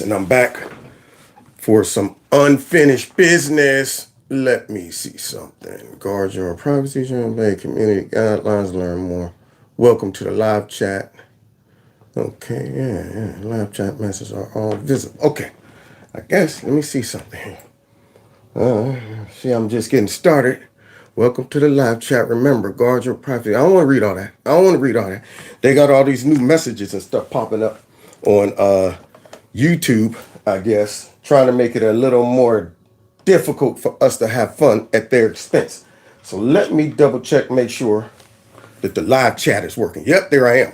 And I'm back for some unfinished business. Let me see something. Guard your privacy, obey community guidelines, learn more. Welcome to the live chat. Okay, yeah. Live chat messages are all visible. Okay, I guess, let me see something here. See, I'm just getting started. Welcome to the live chat. Remember, guard your privacy. I don't want to read all that. They got all these new messages and stuff popping up on YouTube, I guess, trying to make it a little more difficult for us to have fun at their expense. So let me double check, make sure that the live chat is working. Yep, there I am.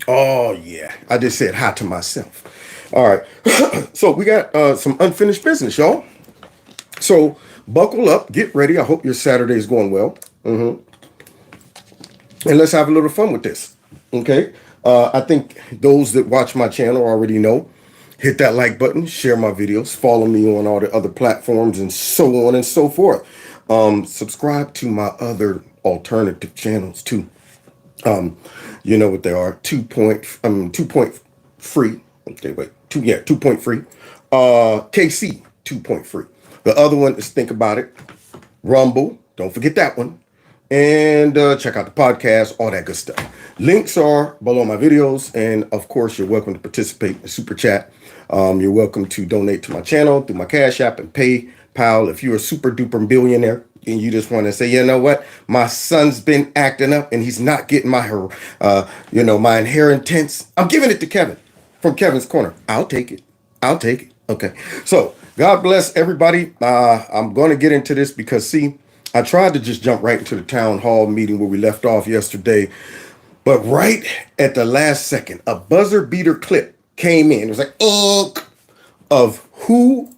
Oh, yeah. I just said hi to myself. All right. So we got some unfinished business, y'all. So buckle up, get ready. I hope your Saturday is going well. And let's have a little fun with this. Okay. I think those that watch my channel already know. Hit that like button, share my videos, follow me on all the other platforms, and so on and so forth. Subscribe to my other alternative channels too. You know what they are. 2 point free. Okay, wait. 2 point free. KC 2 point free. The other one is Think About It. Rumble. Don't forget that one. And check out the podcast, all that good stuff. Links are below my videos. And of course, you're welcome to participate in the super chat. You're welcome to donate to my channel through my Cash App and PayPal. If you're a super duper billionaire and you just want to say, you know what, my son's been acting up and he's not getting my inheritance. I'm giving it to Kevin from Kevin's Corner. I'll take it. Okay. So God bless everybody. I'm going to get into this because, see, I tried to just jump right into the town hall meeting where we left off yesterday. But right at the last second, a buzzer beater clip came in. It was like, of who?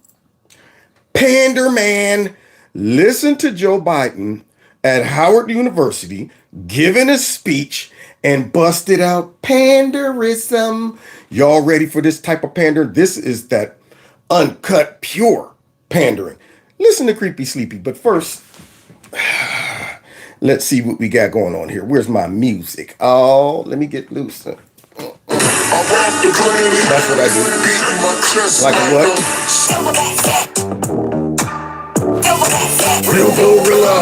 Pander Man. Listen to Joe Biden at Howard University giving a speech and busted out panderism. Y'all ready for this type of pandering? This is that uncut, pure pandering. Listen to Creepy Sleepy, but first, let's see what we got going on here. Where's my music? Oh, let me get loose. That's what I do. Like what? Real gorilla.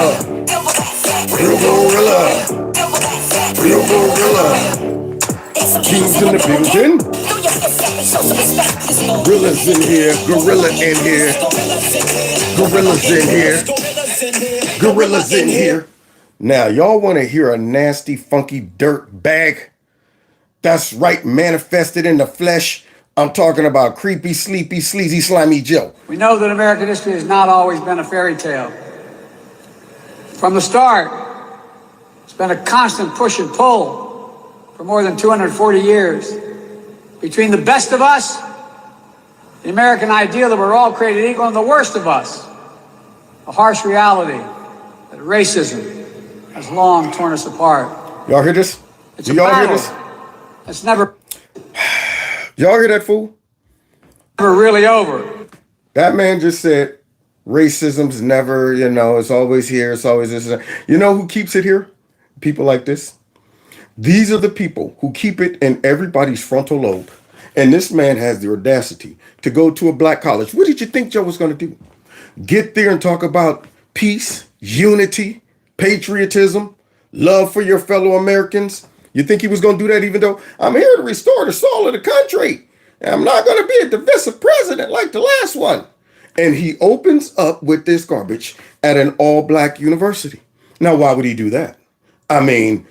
Kings in the building. Gorillas in here. Gorillas in here. Now, y'all want to hear a nasty, funky dirt bag? That's right, manifested in the flesh. I'm talking about creepy, sleepy, sleazy, slimy Joe. We know that American history has not always been a fairy tale. From the start, it's been a constant push and pull for more than 240 years. Between the best of us, the American ideal that we're all created equal, and the worst of us, a harsh reality that racism has long torn us apart. Y'all hear this? Do y'all hear this? It's never... Y'all hear that fool? Never really over. That man just said racism's never, it's always here, it's always this. You know who keeps it here? People like this. These are the people who keep it in everybody's frontal lobe. And this man has the audacity to go to a black college. What did you think Joe was going to do? Get there and talk about peace, unity, patriotism, love for your fellow Americans? You think he was going to do that even though I'm here to restore the soul of the country? And I'm not going to be a divisive president like the last one. And he opens up with this garbage at an all-black university. Now, why would he do that? I mean,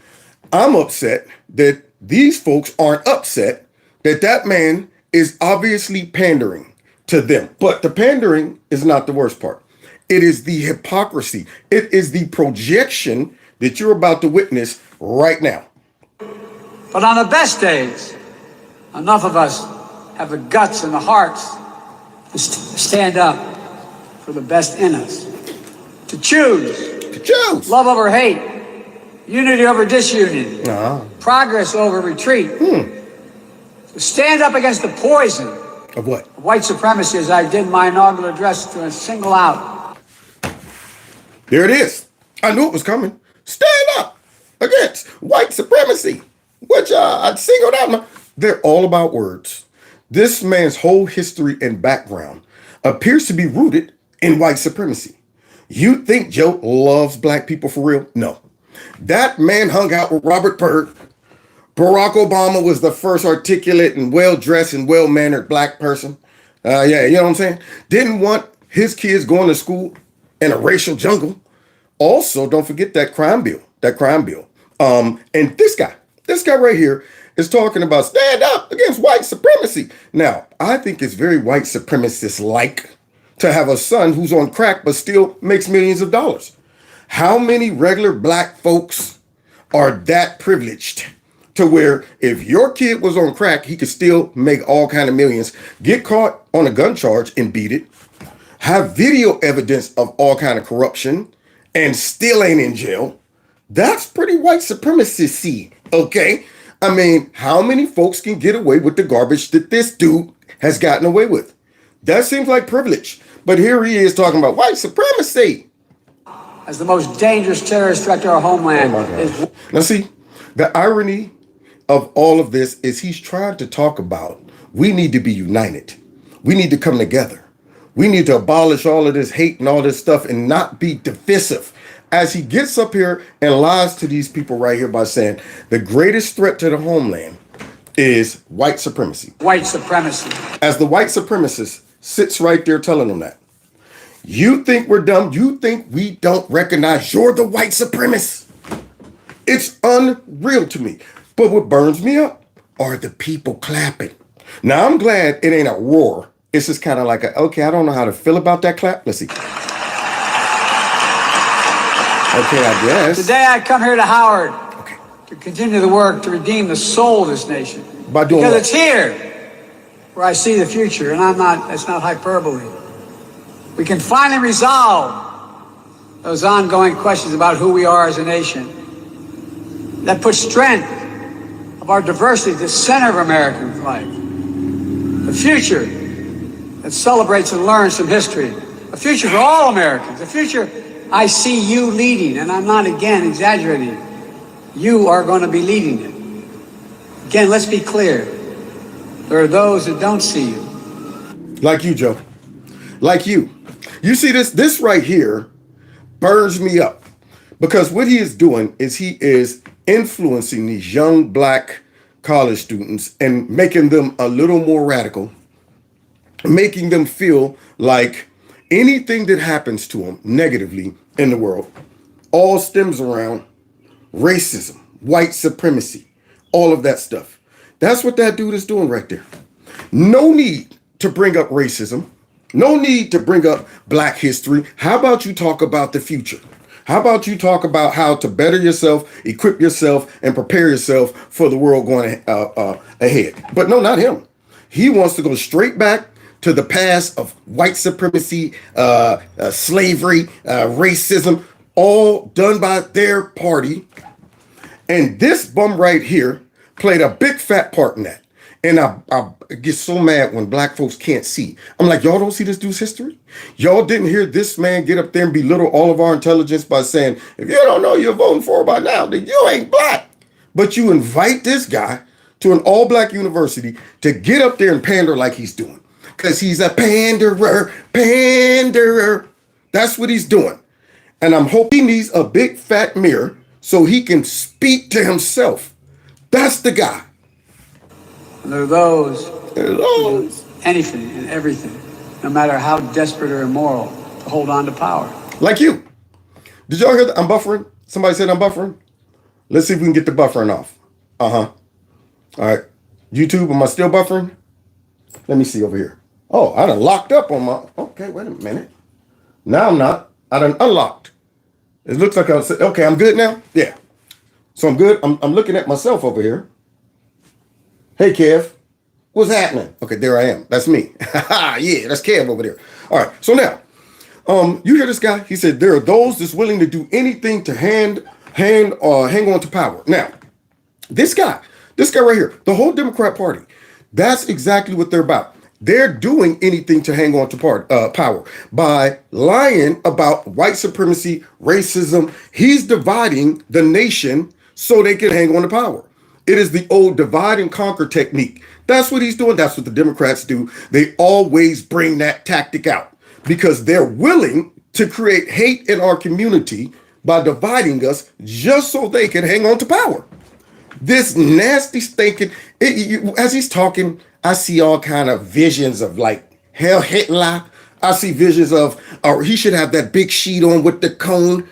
I'm upset that these folks aren't upset that that man is obviously pandering to them. But the pandering is not the worst part. It is the hypocrisy. It is the projection that you're about to witness right now. But on the best days, enough of us have the guts and the hearts to stand up for the best in us. To choose. Love over hate. Unity over disunion. Progress over retreat. To stand up against the poison. Of what? White supremacy, as I did my inaugural address, to single out. There it is. I knew it was coming. Stand up against white supremacy, which I singled out. They're all about words. This man's whole history and background appears to be rooted in white supremacy. You think Joe loves black people for real? No. That man hung out with Robert Byrd. Barack Obama was the first articulate and well-dressed and well-mannered black person. Yeah, you know what I'm saying? Didn't want his kids going to school in a racial jungle. Also, don't forget that crime bill. And this guy right here is talking about stand up against white supremacy. Now, I think it's very white supremacist-like to have a son who's on crack but still makes millions of dollars. How many regular black folks are that privileged to where if your kid was on crack, he could still make all kind of millions, get caught on a gun charge and beat it, have video evidence of all kind of corruption, and still ain't in jail? That's pretty white supremacy, okay? I mean, how many folks can get away with the garbage that this dude has gotten away with? That seems like privilege. But here he is talking about white supremacy. As the most dangerous terrorist threat to our homeland. Now see, the irony of all of this is he's trying to talk about we need to be united. We need to come together. We need to abolish all of this hate and all this stuff and not be divisive. As he gets up here and lies to these people right here by saying the greatest threat to the homeland is white supremacy. White supremacy. As the white supremacist sits right there telling them that. You think we're dumb? You think we don't recognize you're the white supremacist? It's unreal to me. But what burns me up are the people clapping. Now, I'm glad it ain't a roar. It's just kind of like, okay, I don't know how to feel about that clap. Let's see. Okay, I guess. Today I come here to Howard to continue the work to redeem the soul of this nation. By doing because what? It's here where I see the future, and it's not hyperbole. We can finally resolve those ongoing questions about who we are as a nation. That puts strength of our diversity at the center of American life. A future that celebrates and learns from history. A future for all Americans. A future I see you leading, and I'm not, again, exaggerating. You are going to be leading it. Again, let's be clear. There are those that don't see you. Like you, Joe. Like you. You see this right here burns me up because what he is doing is he is influencing these young black college students and making them a little more radical, making them feel like anything that happens to them negatively in the world all stems around racism, white supremacy, all of that stuff. That's what that dude is doing right there. No need to bring up racism. No need to bring up black history. How about you talk about the future? How about you talk about how to better yourself, equip yourself, and prepare yourself for the world going ahead? But no, not him. He wants to go straight back to the past of white supremacy, slavery, racism, all done by their party. And this bum right here played a big fat part in that. And I get so mad when black folks can't see. I'm like, y'all don't see this dude's history? Y'all didn't hear this man get up there and belittle all of our intelligence by saying, if you don't know you're voting for by now, then you ain't black. But you invite this guy to an all-black university to get up there and pander like he's doing. Because he's a panderer. That's what he's doing. And I'm hoping he needs a big fat mirror so he can speak to himself. That's the guy. And there are those who do anything and everything, no matter how desperate or immoral, to hold on to power. Like you. Did y'all hear that? I'm buffering. Somebody said I'm buffering. Let's see if we can get the buffering off. All right. YouTube, am I still buffering? Let me see over here. Oh, I done locked up on my... Okay, wait a minute. Now I'm not. I done unlocked. It looks like okay, I'm good now? Yeah. So I'm good. I'm looking at myself over here. Hey, Kev. What's happening? Okay, there I am. That's me. Yeah, that's Kev over there. All right. So now, you hear this guy? He said there are those that's willing to do anything to hang on to power. Now, this guy right here, the whole Democrat Party, that's exactly what they're about. They're doing anything to hang on to power by lying about white supremacy, racism. He's dividing the nation so they can hang on to power. It is the old divide and conquer technique That's what he's doing. That's what the Democrats do. They always bring that tactic out because they're willing to create hate in our community by dividing us just so they can hang on to power. This nasty thinking, as he's talking, I see all kind of visions of like Hell Hitler. I see visions of, or he should have that big sheet on with the cone,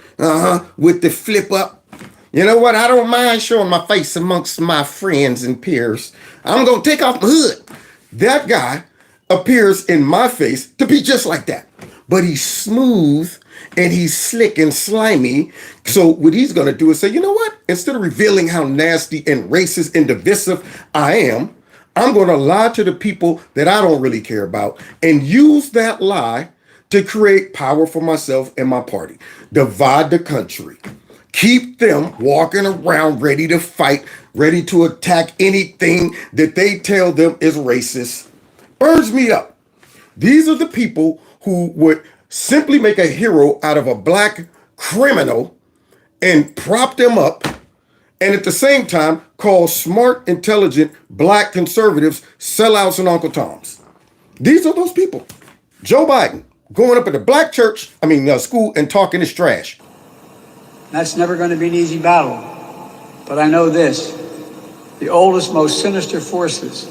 with the flip up. You know what? I don't mind showing my face amongst my friends and peers. I'm going to take off my hood. That guy appears in my face to be just like that. But he's smooth and he's slick and slimy. So what he's going to do is say, you know what? Instead of revealing how nasty and racist and divisive I am, I'm going to lie to the people that I don't really care about and use that lie to create power for myself and my party. Divide the country. Keep them walking around ready to fight, ready to attack anything that they tell them is racist. Burns me up. These are the people who would simply make a hero out of a black criminal and prop them up, and at the same time call smart, intelligent black conservatives sellouts and Uncle Toms. These are those people. Joe Biden going up at the black church, school, and talking his trash. That's never going to be an easy battle. But I know this. The oldest, most sinister forces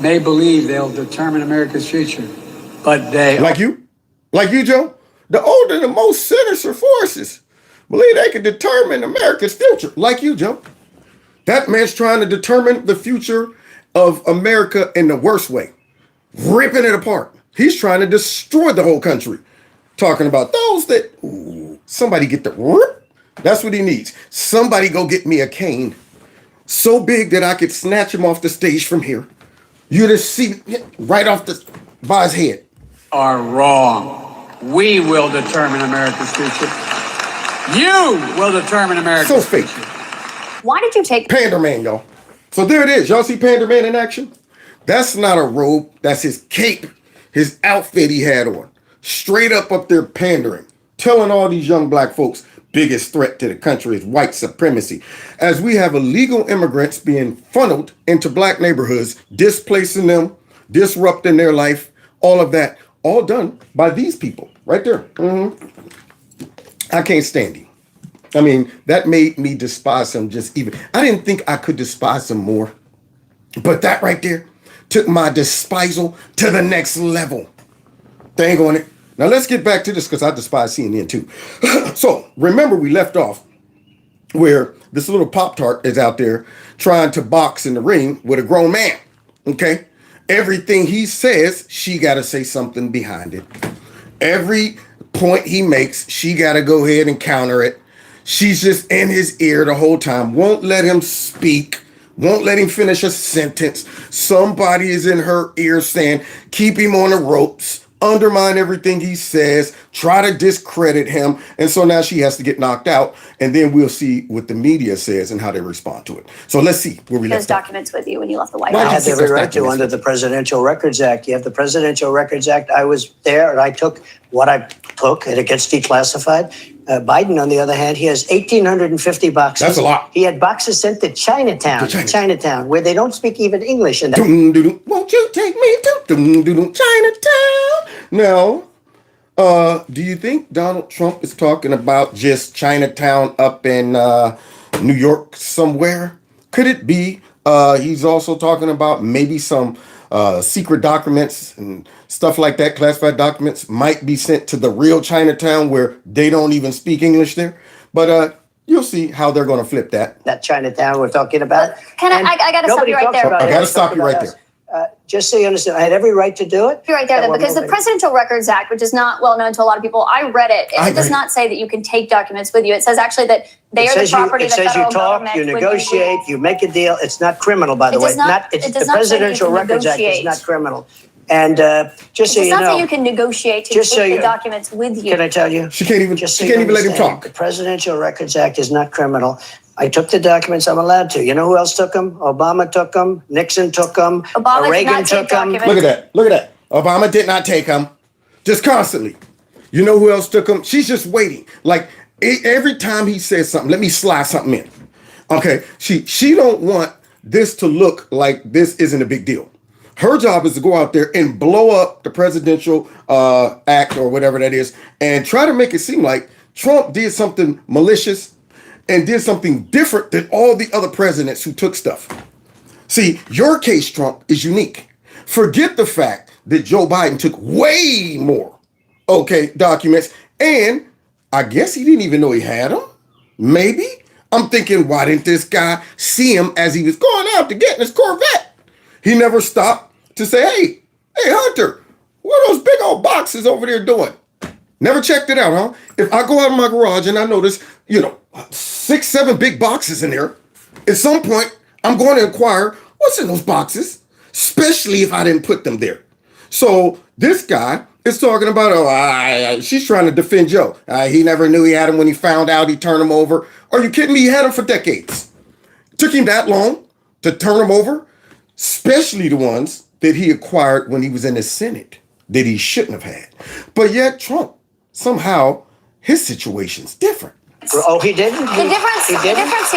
may believe they'll determine America's future, but they... Like you, Joe? The older, the most sinister forces believe they can determine America's future. Like you, Joe. That man's trying to determine the future of America in the worst way. Ripping it apart. He's trying to destroy the whole country. Talking about those that, somebody get the rip. That's what he needs. Somebody go get me a cane so big that I could snatch him off the stage from here. You just see right off by his head. Are wrong. We will determine America's future. You will determine America's so fake. future. Why did you take Pander Man, y'all? So there it is. Y'all see Pander Man in action? That's not a robe. That's his cape, his outfit he had on. Straight up there pandering, telling all these young black folks biggest threat to the country is white supremacy. As we have illegal immigrants being funneled into black neighborhoods, displacing them, disrupting their life, all of that, all done by these people right there. I can't stand him. That made me despise him I didn't think I could despise him more. But that right there took my despisal to the next level. Dang on it. Now let's get back to this because I despise CNN too. So remember we left off where this little Pop-Tart is out there trying to box in the ring with a grown man. Okay? Everything he says, she got to say something behind it. Every point he makes, she got to go ahead and counter it. She's just in his ear the whole time. Won't let him speak. Won't let him finish a sentence. Somebody is in her ear saying, keep him on the ropes. Undermine everything he says, try to discredit him. And so now she has to get knocked out. And then we'll see what the media says and how they respond to it. So let's see where we left those documents with you when you left the White I House? had every right to under the Presidential Records Act. You have the Presidential Records Act. I was there and I took what I took and it gets declassified. Biden, on the other hand, he has 1,850 boxes. That's a lot. He had boxes sent to Chinatown, where they don't speak even English. And won't you take me to Chinatown? Now, do you think Donald Trump is talking about just Chinatown up in New York somewhere? Could it be he's also talking about maybe some secret documents and stuff like that, classified documents might be sent to the real Chinatown where they don't even speak English there. But you'll see how they're going to flip that. That Chinatown we're talking about. I got to stop you right there. I got to stop you right there. Just so you understand, I had every right to do it. You're right there, because the Presidential Records Act, which is not well known to a lot of people, I read it. It does not say that you can take documents with you. It says actually that they are the property of the federal government. It says you talk, you negotiate, you make a deal. It's not criminal, by the way. The Presidential Records Act is not criminal. And just so you know, it's not that you can negotiate to take the documents with you. Can I tell you? She can't even let him talk. The Presidential Records Act is not criminal. I took the documents I'm allowed to. You know who else took them? Obama took them. Nixon took them. Reagan took them. Look at that. Obama did not take them. Just constantly. You know who else took them? She's just waiting. Like every time he says something, let me slide something in. Okay. She don't want this to look like this isn't a big deal. Her job is to go out there and blow up the presidential act or whatever that is and try to make it seem like Trump did something malicious and did something different than all the other presidents who took stuff. See, your case, Trump, is unique. Forget the fact that Joe Biden took way more, documents, and I guess he didn't even know he had them. Maybe. I'm thinking, why didn't this guy see him as he was going out to get in his Corvette? He never stopped to say, hey, Hunter, what are those big old boxes over there doing? Never checked it out, huh? If I go out of my garage and I notice, 6, 7 big boxes in there, at some point, I'm going to inquire, what's in those boxes? Especially if I didn't put them there. So this guy is talking about, she's trying to defend Joe. He never knew he had him when he found out he turned him over. Are you kidding me? He had him for decades. Took him that long to turn him over, especially the ones that he acquired when he was in the Senate that he shouldn't have had. But yet Trump, somehow, his situation's different. Oh, he didn't? The difference here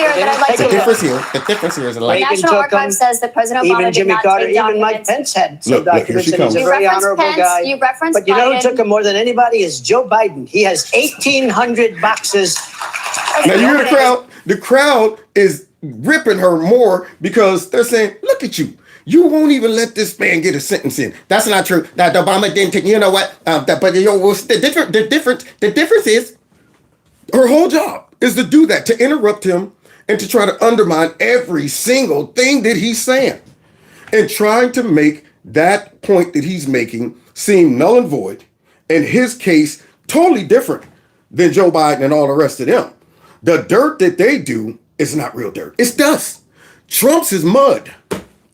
that I'd like to... The difference here is the National Archive says that President Obama even Jimmy Carter, even Mike Pence had some documents, and he's a very honorable guy. You referenced but you know who took him more than anybody is Joe Biden. He has 1,800 boxes. Now you hear the crowd. The crowd is ripping her more because they're saying, look at you. You won't even let this man get a sentence in. That's not true. That Obama didn't take, you know what? The difference is her whole job is to do that, to interrupt him and to try to undermine every single thing that he's saying and trying to make that point that he's making seem null and void and his case totally different than Joe Biden and all the rest of them. The dirt that they do is not real dirt. It's dust. Trump's is mud.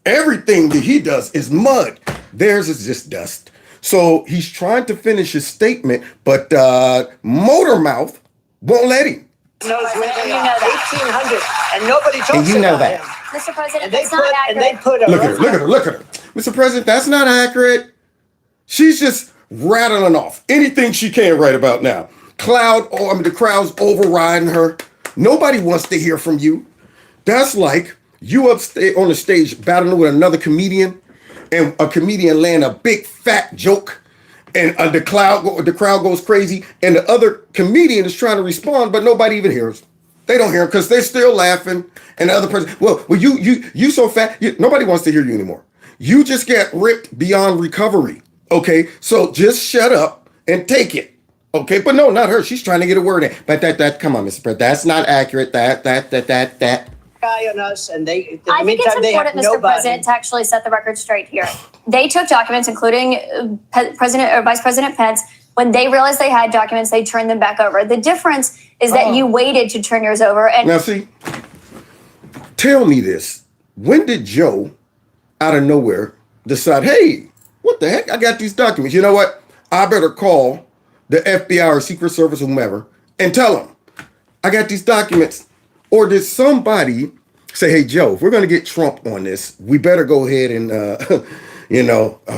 Everything that he does is mud. Theirs is just dust. So he's trying to finish his statement, but Motor Mouth won't let him. Knows where they are. 1,800, and nobody talks And you know about that. him. Mr. President, And they that's not put, accurate. and they put a Look at her. Mr. President, that's not accurate. She's just rattling off anything she can right about now. The crowd's overriding her. Nobody wants to hear from you. That's like you up on the stage battling with another comedian, and a comedian land a big fat joke, and the crowd goes crazy, and the other comedian is trying to respond, but nobody even hears. They don't hear him because they're still laughing. And the other person, well, you so fat, nobody wants to hear you anymore. You just get ripped beyond recovery. Okay, so just shut up and take it. Okay, but no, not her. She's trying to get a word in. But come on, Mr. President, that's not accurate. That. Guy on us, and they. I think it's important, Mr. President, to actually set the record straight here. They took documents, including President or Vice President Pence. When they realized they had documents, they turned them back over. The difference is that you waited to turn yours over. And now, see, tell me this: when did Joe, out of nowhere, decide, hey, what the heck? I got these documents. You know what? I better call the FBI or Secret Service or whomever and tell them I got these documents. Or did somebody say, hey, Joe, if we're going to get Trump on this, we better go ahead and,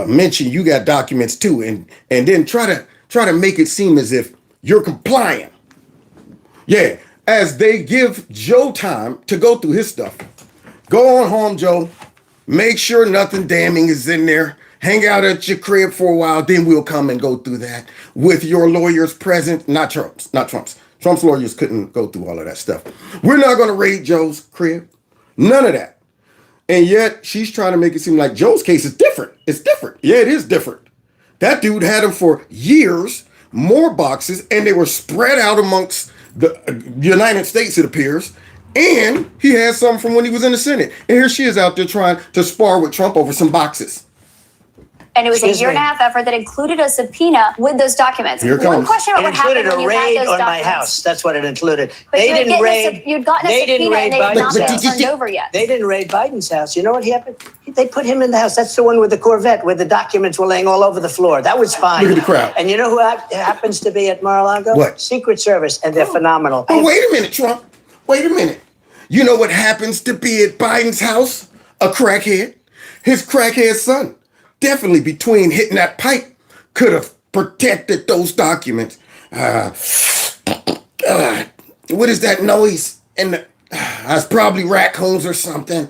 mention you got documents too, and then try to make it seem as if you're compliant. Yeah, as they give Joe time to go through his stuff. Go on home, Joe. Make sure nothing damning is in there. Hang out at your crib for a while, then we'll come and go through that with your lawyers present. Not Trump's. Trump's lawyers couldn't go through all of that stuff. We're not going to raid Joe's crib. None of that. And yet she's trying to make it seem like Joe's case is different. It's different. Yeah, it is different. That dude had him for years, more boxes, and they were spread out amongst the United States, it appears. And he had some from when he was in the Senate. And here she is out there trying to spar with Trump over some boxes. And it was a year-and-a-half effort that included a subpoena with those documents. Here it comes. One question about what happened when you had those documents. It included a raid on my house. That's what it included. But you'd gotten a subpoena and they had not been turned over yet. They didn't raid Biden's house. You know what happened? They put him in the house. That's the one with the Corvette where the documents were laying all over the floor. That was fine. Look at the crowd. And you know who happens to be at Mar-a-Lago? What? Secret Service, and they're phenomenal. Oh, wait a minute, Trump. Wait a minute. You know what happens to be at Biden's house? A crackhead. His crackhead son. Definitely between hitting that pipe could have protected those documents. What is that noise? And That's probably raccoons or something.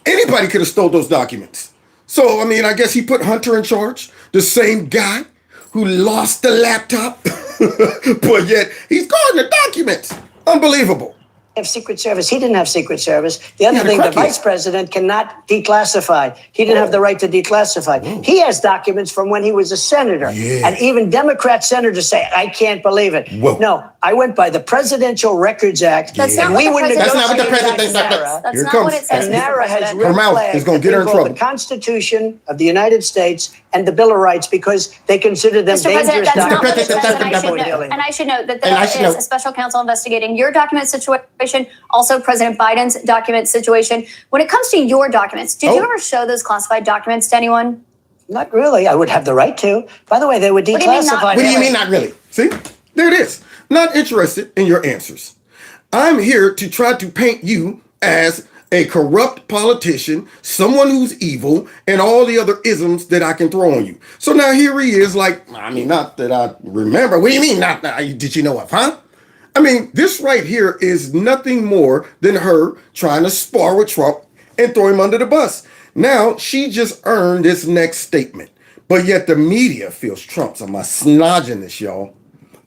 Anybody could have stole those documents. So, I mean, I guess he put Hunter in charge, the same guy who lost the laptop, but yet he's guarding the documents. Unbelievable. Have Secret Service. He didn't have Secret Service. The other Yeah, thing, the crackhead. vice president cannot declassify. He didn't have the right to declassify. He has documents from when he was a senator. Yeah. And even Democrat senators say, I can't believe it. Whoa. No, I went by the Presidential Records Act. That's not and what we the would president- That's not what the negotiate president with does. NARA. That's Here not comes. what it says. And Mr. NARA has President. red Her mouth flags is gonna get her in that involve trouble. the Constitution of the United States and the Bill of Rights because they consider them Mr. President, dangerous that's not what it documents. says, and I should note that And I there should is note- a special counsel investigating your document situation, also President Biden's document situation. When it comes to your documents, did you Oh. ever show those classified documents to anyone? Not really. I would have the right to. By the way, they were do you mean not declassified. What do you really? mean, not really? See, there it is. Not interested in your answers. I'm here to try to paint you as a corrupt politician, someone who's evil, and all the other isms that I can throw on you. So now here he is, like, I mean, not that I remember. What do you mean, not did you know of, huh? I mean, this right here is nothing more than her trying to spar with Trump and throw him under the bus. Now, she just earned this next statement. But yet the media feels Trump's a misogynist, y'all.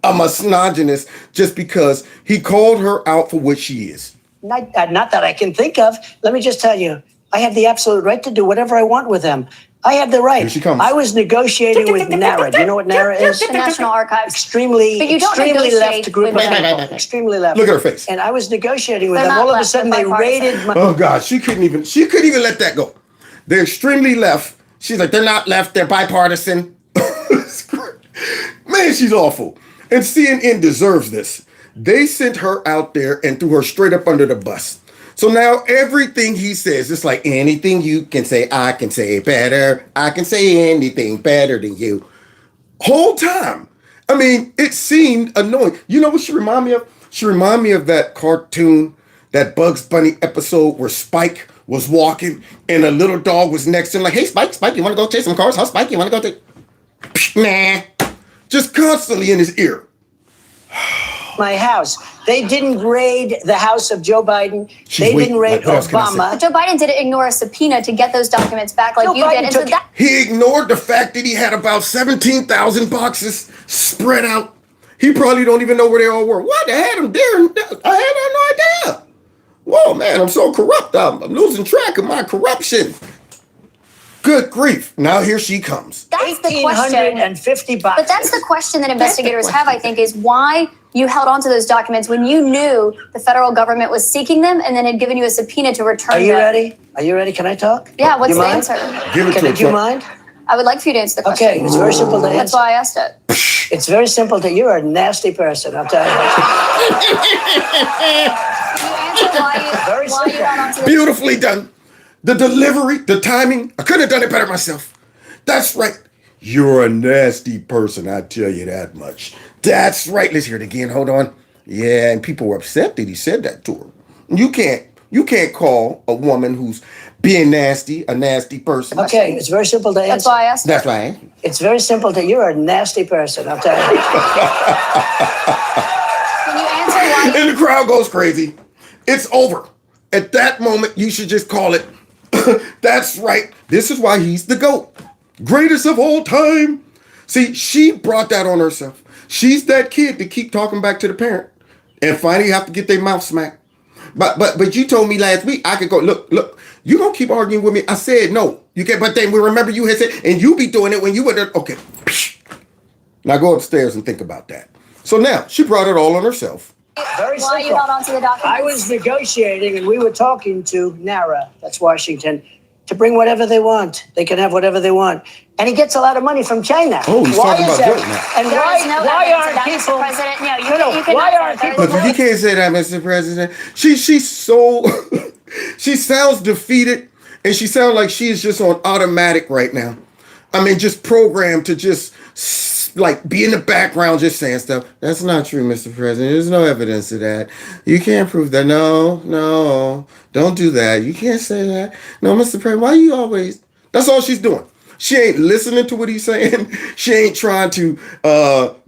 A misogynist just because he called her out for what she is. Not that I can think of. Let me just tell you, I have the absolute right to do whatever I want with them. I have the right. Here she comes. I was negotiating with NARA. Do you know what NARA is? The National Archives. Extremely, But you don't extremely negotiate left group of with people. them. Extremely left. Look at her face. And I was negotiating with They're them. not All of a left, sudden, they're they bipartisan. raided my. Oh God, she couldn't even let that go. They're extremely left. She's like, they're not left, they're bipartisan. Man, she's awful. And CNN deserves this. They sent her out there and threw her straight up under the bus. So now everything he says, it's like anything you can say, I can say better. I can say anything better than you. Whole time. I mean, it seemed annoying. You know what she reminded me of? She reminded me of that cartoon, that Bugs Bunny episode where Spike was walking and a little dog was next to him like, hey, Spike, you want to go chase some cars? Huh, Spike, you want to go to... Nah. Just constantly in his ear. My house. They didn't raid the house of Joe Biden. They wait, didn't raid what else can I say? Obama. But Joe Biden didn't ignore a subpoena to get those documents back like Joe you Biden did. And so took- that He ignored the fact that he had about 17,000 boxes spread out. He probably don't even know where they all were. What? I had them there. I had no idea. Whoa, man, I'm so corrupt. I'm losing track of my corruption. Good grief. Now here she comes. that's the question. 1,850 boxes. But that's the question that investigators have, I think, is why you held on to those documents when you knew the federal government was seeking them and then had given you a subpoena to return Are you them. ready? Are you ready? Can I talk? Yeah, what's You the mind? answer? Give it to Do her, you Trump. mind? I would like for you to answer the question. Okay, it's very simple to That's answer. why I asked it. It's very simple to. You're a nasty person, I'll tell you. Can you answer why you held on to the Beautifully done. The delivery, the timing, I couldn't have done it better myself. That's right. You're a nasty person, I tell you that much. That's right. Let's hear it again. Hold on. Yeah, and people were upset that he said that to her. You can't call a woman who's being nasty a nasty person. Okay, it's very simple to answer. That's why I asked it. That's right. It's very simple to. You're a nasty person, I'll tell you. Can you answer why? And the crowd goes crazy. It's over. At that moment, you should just call it. That's right. This is why he's the GOAT. Greatest of all time. See, she brought that on herself. She's that kid that keep talking back to the parent and finally have to get their mouth smacked. But you told me last week I could go, look, you gonna keep arguing with me. I said no. You can't, but then we remember you had said, and you be doing it when you were there. Okay. Now go upstairs and think about that. So now she brought it all on herself. Very Why you simple. held on to the documents? I was negotiating and we were talking to NARA, that's Washington, to bring whatever they want. They can have whatever they want. And he gets a lot of money from China. Oh, he's Why talking is about that? Joe now. And There why, is no why evidence of aren't that, people... Mr. President. No, No, you cannot why say aren't that. people- Look, you can't say that, Mr. President. She's so she sounds defeated, and she sounds like she's just on automatic right now. I mean, just programmed to just like be in the background, just saying stuff. That's not true, Mr. President. There's no evidence of that. You can't prove that. No, don't do that. You can't say that. No, Mr. President. Why you always? That's all she's doing. She ain't listening to what he's saying. She ain't trying to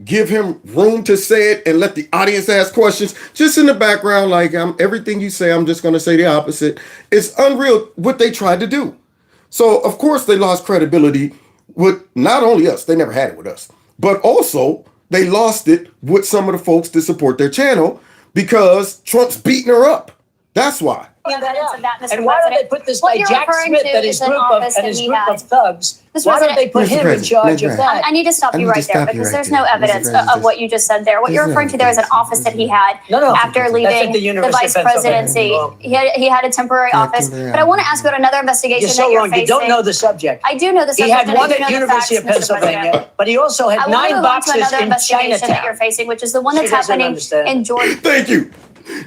give him room to say it and let the audience ask questions. Just in the background, like, everything you say, I'm just going to say the opposite. It's unreal what they tried to do. So, of course, they lost credibility with not only us, they never had it with us, but also they lost it with some of the folks that support their channel because Trump's beating her up. That's why. And why don't they put this guy Jack Smith and his group of thugs? Why don't they put him in charge of that? I need to stop you right there because there's no evidence of what you just said there. What you're referring to there is an office that he had after leaving the vice presidency. He had a temporary office. But I want to ask about another investigation that you're facing. You don't know the subject. I do know the subject. He had one at University of Pennsylvania, but he also had 9 boxes in another investigation that you're Chinatown. facing, which is the one that's happening in Georgia. Thank you.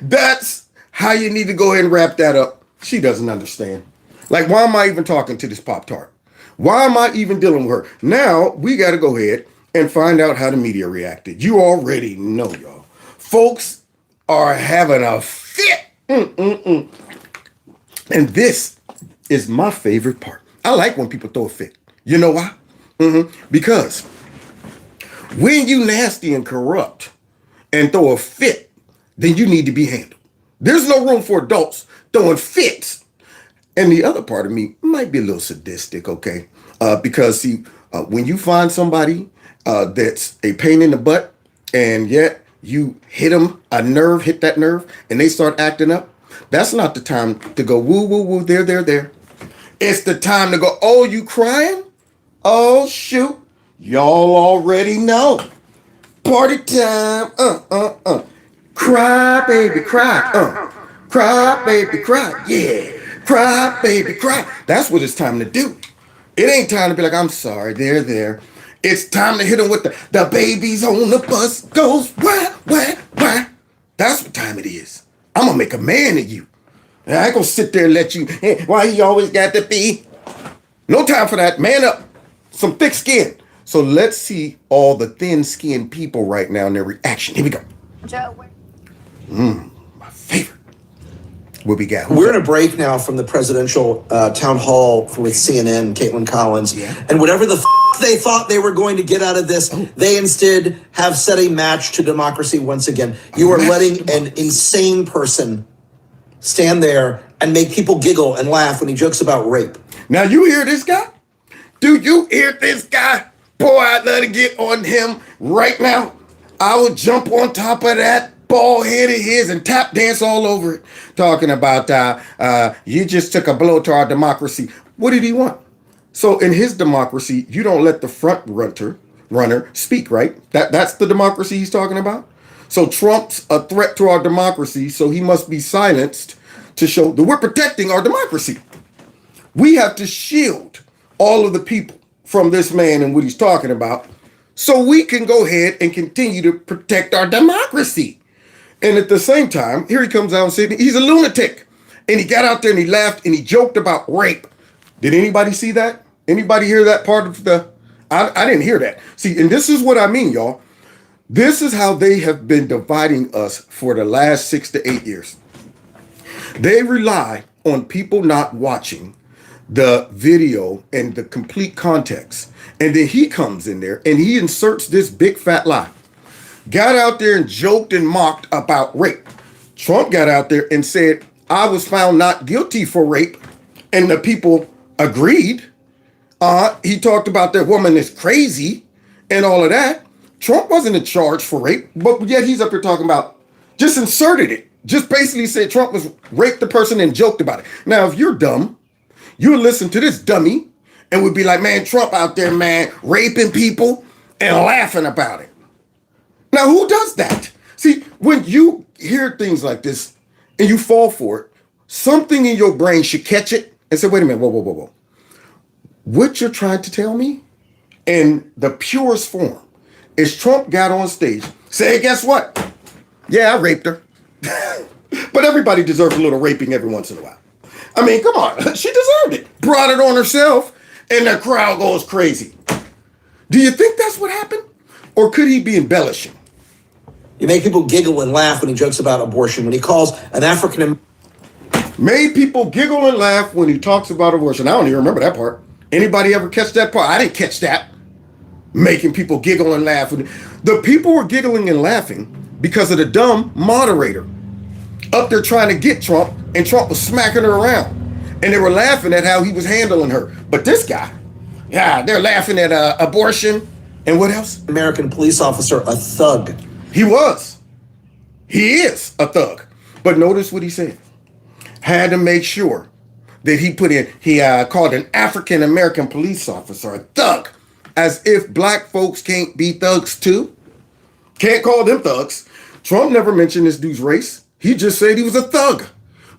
That's how you need to go ahead and wrap that up. She doesn't understand. Like, why am I even talking to this Pop-Tart? Why am I even dealing with her? Now, we got to go ahead and find out how the media reacted. You already know, y'all. Folks are having a fit. And this is my favorite part. I like when people throw a fit. You know why? Because when you nasty and corrupt and throw a fit, then you need to be handled. There's no room for adults throwing fits. And the other part of me might be a little sadistic, okay? Because, see, when you find somebody that's a pain in the butt, and yet you hit them, hit that nerve, and they start acting up, that's not the time to go, woo, woo, woo, there. It's the time to go, oh, you crying? Oh, shoot. Y'all already know. Party time, Cry, baby, cry. Cry, baby, cry. Yeah. Cry, baby, cry. That's what it's time to do. It ain't time to be like, I'm sorry, there. It's time to hit them with the babies on the bus goes, wah. That's what time it is. I'm going to make a man of you. And I ain't going to sit there and let you, why you always got to be. No time for that. Man up. Some thick skin. So let's see all the thin-skinned people right now and their reaction. Here we go. Joe, My favorite. What we got? We're in a break now from the presidential town hall with CNN, Caitlin Collins. Yeah. And whatever the they thought they were going to get out of this, they instead have set a match to democracy once again. You are letting an insane person stand there and make people giggle and laugh when he jokes about rape. Now you hear this guy? Do you hear this guy? Boy, I'd love to get on him right now. I would jump on top of that bald head of his and tap dance all over it, talking about you just took a blow to our democracy. What did he want? So in his democracy, you don't let the front runner speak, right? That's the democracy he's talking about. So Trump's a threat to our democracy, so he must be silenced to show that we're protecting our democracy. We have to shield all of the people from this man and what he's talking about so we can go ahead and continue to protect our democracy. And at the same time, here he comes out and saying he's a lunatic. And he got out there and he laughed and he joked about rape. Did anybody see that? Anybody hear that part of the... I didn't hear that. See, and this is what I mean, y'all. This is how they have been dividing us for the last 6 to 8 years. They rely on people not watching the video and the complete context. And then he comes in there and he inserts this big fat lie. Got out there and joked and mocked about rape. Trump got out there and said, I was found not guilty for rape. And the people agreed. He talked about that woman is crazy and all of that. Trump wasn't in charge for rape, but yet he's up here talking about, just inserted it. Just basically said Trump was raped the person and joked about it. Now, if you're dumb, you would listen to this dummy and would be like, man, Trump out there, man, raping people and laughing about it. Now, who does that? See, when you hear things like this and you fall for it, something in your brain should catch it and say, wait a minute, whoa. What you're trying to tell me in the purest form is Trump got on stage, say, hey, guess what? Yeah, I raped her. But everybody deserves a little raping every once in a while. I mean, come on, she deserved it. Brought it on herself and the crowd goes crazy. Do you think that's what happened? Or could he be embellishing? You make people giggle and laugh when he jokes about abortion, when he calls an African... Made people giggle and laugh when he talks about abortion. I don't even remember that part. Anybody ever catch that part? I didn't catch that. Making people giggle and laugh. The people were giggling and laughing because of the dumb moderator up there trying to get Trump, and Trump was smacking her around. And they were laughing at how he was handling her. But this guy, yeah, they're laughing at abortion and what else? American police officer a thug. He was. He is a thug. But notice what he said. Had to make sure that he called an African American police officer a thug. As if black folks can't be thugs too. Can't call them thugs. Trump never mentioned this dude's race. He just said he was a thug.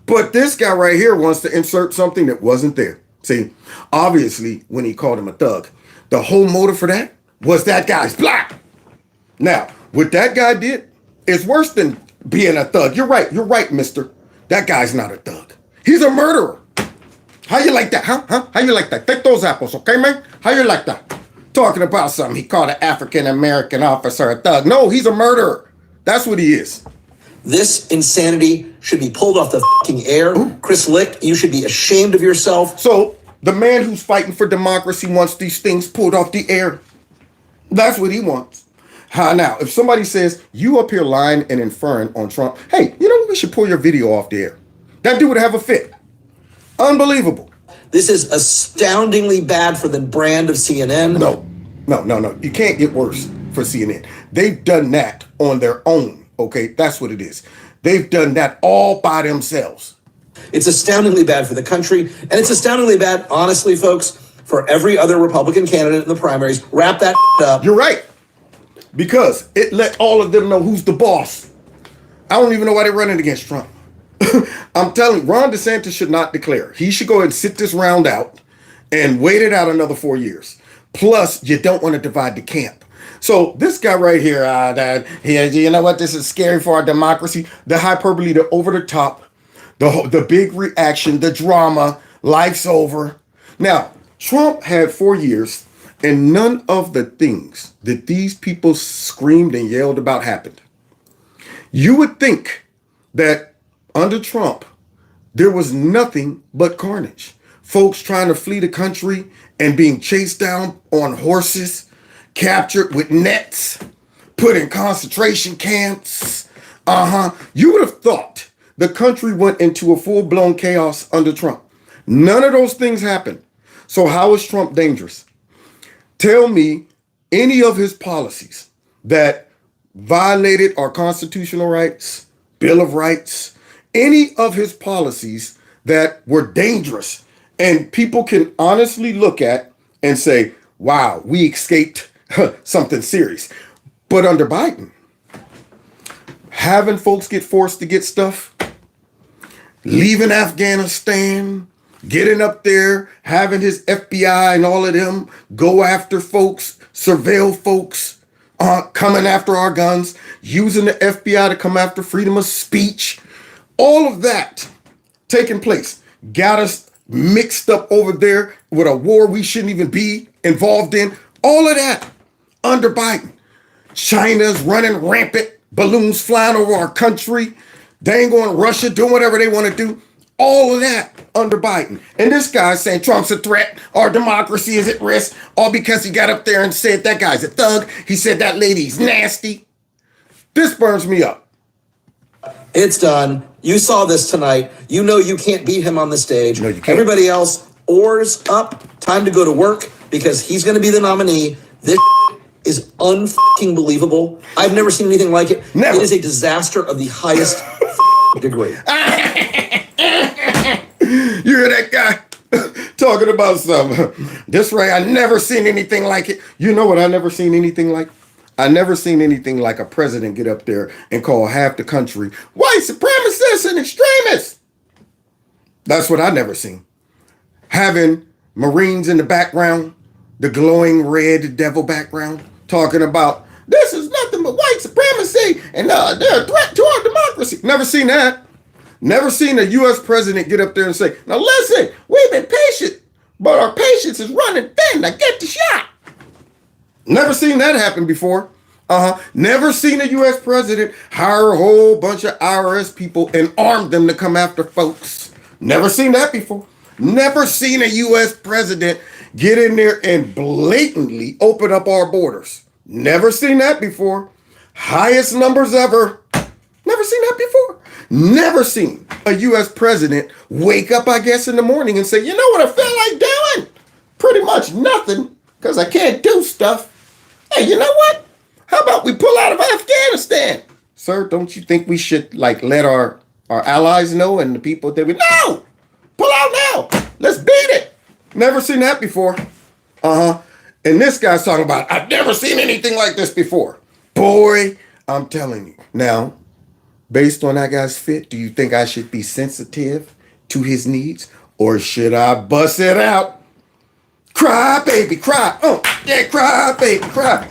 But this guy right here wants to insert something that wasn't there. See, obviously, when he called him a thug, the whole motive for that was that guy's black. Now, what that guy did is worse than being a thug. You're right, mister. That guy's not a thug. He's a murderer. How you like that, huh? How you like that? Take those apples, okay, man? How you like that? Talking about something. He called an African-American officer a thug. No, he's a murderer. That's what he is. This insanity should be pulled off the fucking air. Ooh. Chris Licht, you should be ashamed of yourself. So the man who's fighting for democracy wants these things pulled off the air. That's what he wants. Now, if somebody says, you up here lying and inferring on Trump, hey, you know what? We should pull your video off the air. That dude would have a fit. Unbelievable. This is astoundingly bad for the brand of CNN. No. You can't get worse for CNN. They've done that on their own. Okay, that's what it is. They've done that all by themselves. It's astoundingly bad for the country. And it's astoundingly bad, honestly, folks, for every other Republican candidate in the primaries. Wrap that up. You're right. Because it let all of them know who's the boss. I don't even know why they're running against Trump. I'm telling you, Ron DeSantis should not declare. He should go ahead and sit this round out and wait it out another 4 years. Plus, you don't want to divide the camp. So this guy right here, you know what? This is scary for our democracy. The hyperbole, the over the top, the big reaction, the drama, life's over. Now, Trump had 4 years and none of the things that these people screamed and yelled about happened. You would think that under Trump, there was nothing but carnage. Folks trying to flee the country and being chased down on horses, captured with nets, put in concentration camps. You would have thought the country went into a full-blown chaos under Trump. None of those things happened. So how is Trump dangerous? Tell me any of his policies that violated our constitutional rights, Bill of Rights, any of his policies that were dangerous and people can honestly look at and say, wow, we escaped something serious. But under Biden, having folks get forced to get stuff, leaving Afghanistan, getting up there, having his FBI and all of them go after folks, surveil folks, coming after our guns, using the FBI to come after freedom of speech, all of that taking place got us mixed up over there with a war we shouldn't even be involved in. All of that under Biden. China's running rampant, balloons flying over our country. They ain't going to Russia, doing whatever they want to do. All of that under Biden. And this guy's saying Trump's a threat. Our democracy is at risk. All because he got up there and said that guy's a thug. He said that lady's nasty. This burns me up. It's done. You saw this tonight. You know you can't beat him on the stage. No, you can't. Everybody else, oars up. Time to go to work because he's going to be the nominee. This is unfucking believable. I've never seen anything like it. Never. It is a disaster of the highest degree. You hear that guy talking about something? This right, I never seen anything like it. You know what I never seen anything like? I never seen anything like a president get up there and call half the country white supremacists and extremists. That's what I never seen. Having Marines in the background, the glowing red devil background, talking about this is nothing but white supremacy and they're a threat to our democracy. Never seen that. Never seen a U.S. president get up there and say, now listen, we've been patient, but our patience is running thin. Now get the shot. Never seen that happen before. Never seen a U.S. president hire a whole bunch of IRS people and arm them to come after folks. Never seen that before. Never seen a U.S. president get in there and blatantly open up our borders. Never seen that before. Highest numbers ever. Never seen that before. Never seen a U.S. president wake up, I guess, in the morning and say, you know what I feel like doing? Pretty much nothing, because I can't do stuff. Hey, you know what? How about we pull out of Afghanistan? Sir, don't you think we should let our allies know and the people that we know? Pull out now. Let's beat it. Never seen that before. And this guy's talking about, I've never seen anything like this before. Boy, I'm telling you. Now, based on that guy's fit, do you think I should be sensitive to his needs? Or should I bust it out? Cry, baby, cry. Yeah, cry, baby, cry.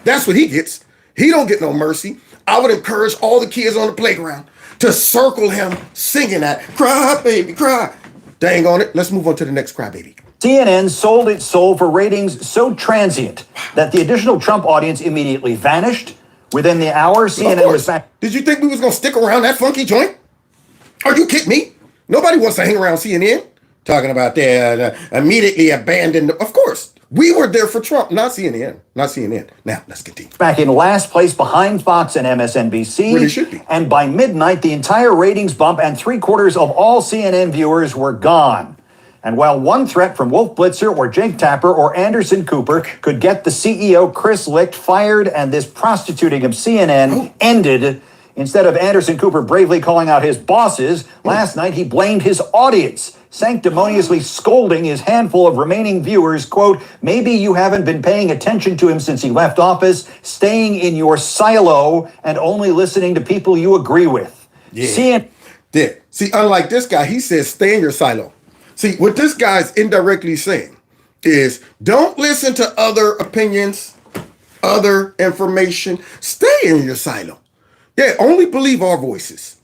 That's what he gets. He don't get no mercy. I would encourage all the kids on the playground to circle him singing that. Cry, baby, cry. Dang on it. Let's move on to the next cry, baby. CNN sold its soul for ratings so transient that the additional Trump audience immediately vanished. Within the hour, CNN was back. Did you think we was going to stick around that funky joint? Are you kidding me? Nobody wants to hang around CNN. Talking about they immediately abandoned. Of course, we were there for Trump, not CNN. Not CNN. Now, let's continue. Back in last place behind Fox and MSNBC. Where they should be. And by midnight, the entire ratings bump and 3/4 of all CNN viewers were gone. And while one threat from Wolf Blitzer or Jake Tapper or Anderson Cooper could get the CEO Chris Licht fired and this prostituting of CNN ended, instead of Anderson Cooper bravely calling out his bosses, last night he blamed his audience, sanctimoniously scolding his handful of remaining viewers, quote, maybe you haven't been paying attention to him since he left office, staying in your silo and only listening to people you agree with. Yeah. See, unlike this guy, he says stay in your silo. See, what this guy's indirectly saying is don't listen to other opinions, other information. Stay in your silo. Yeah, only believe our voices.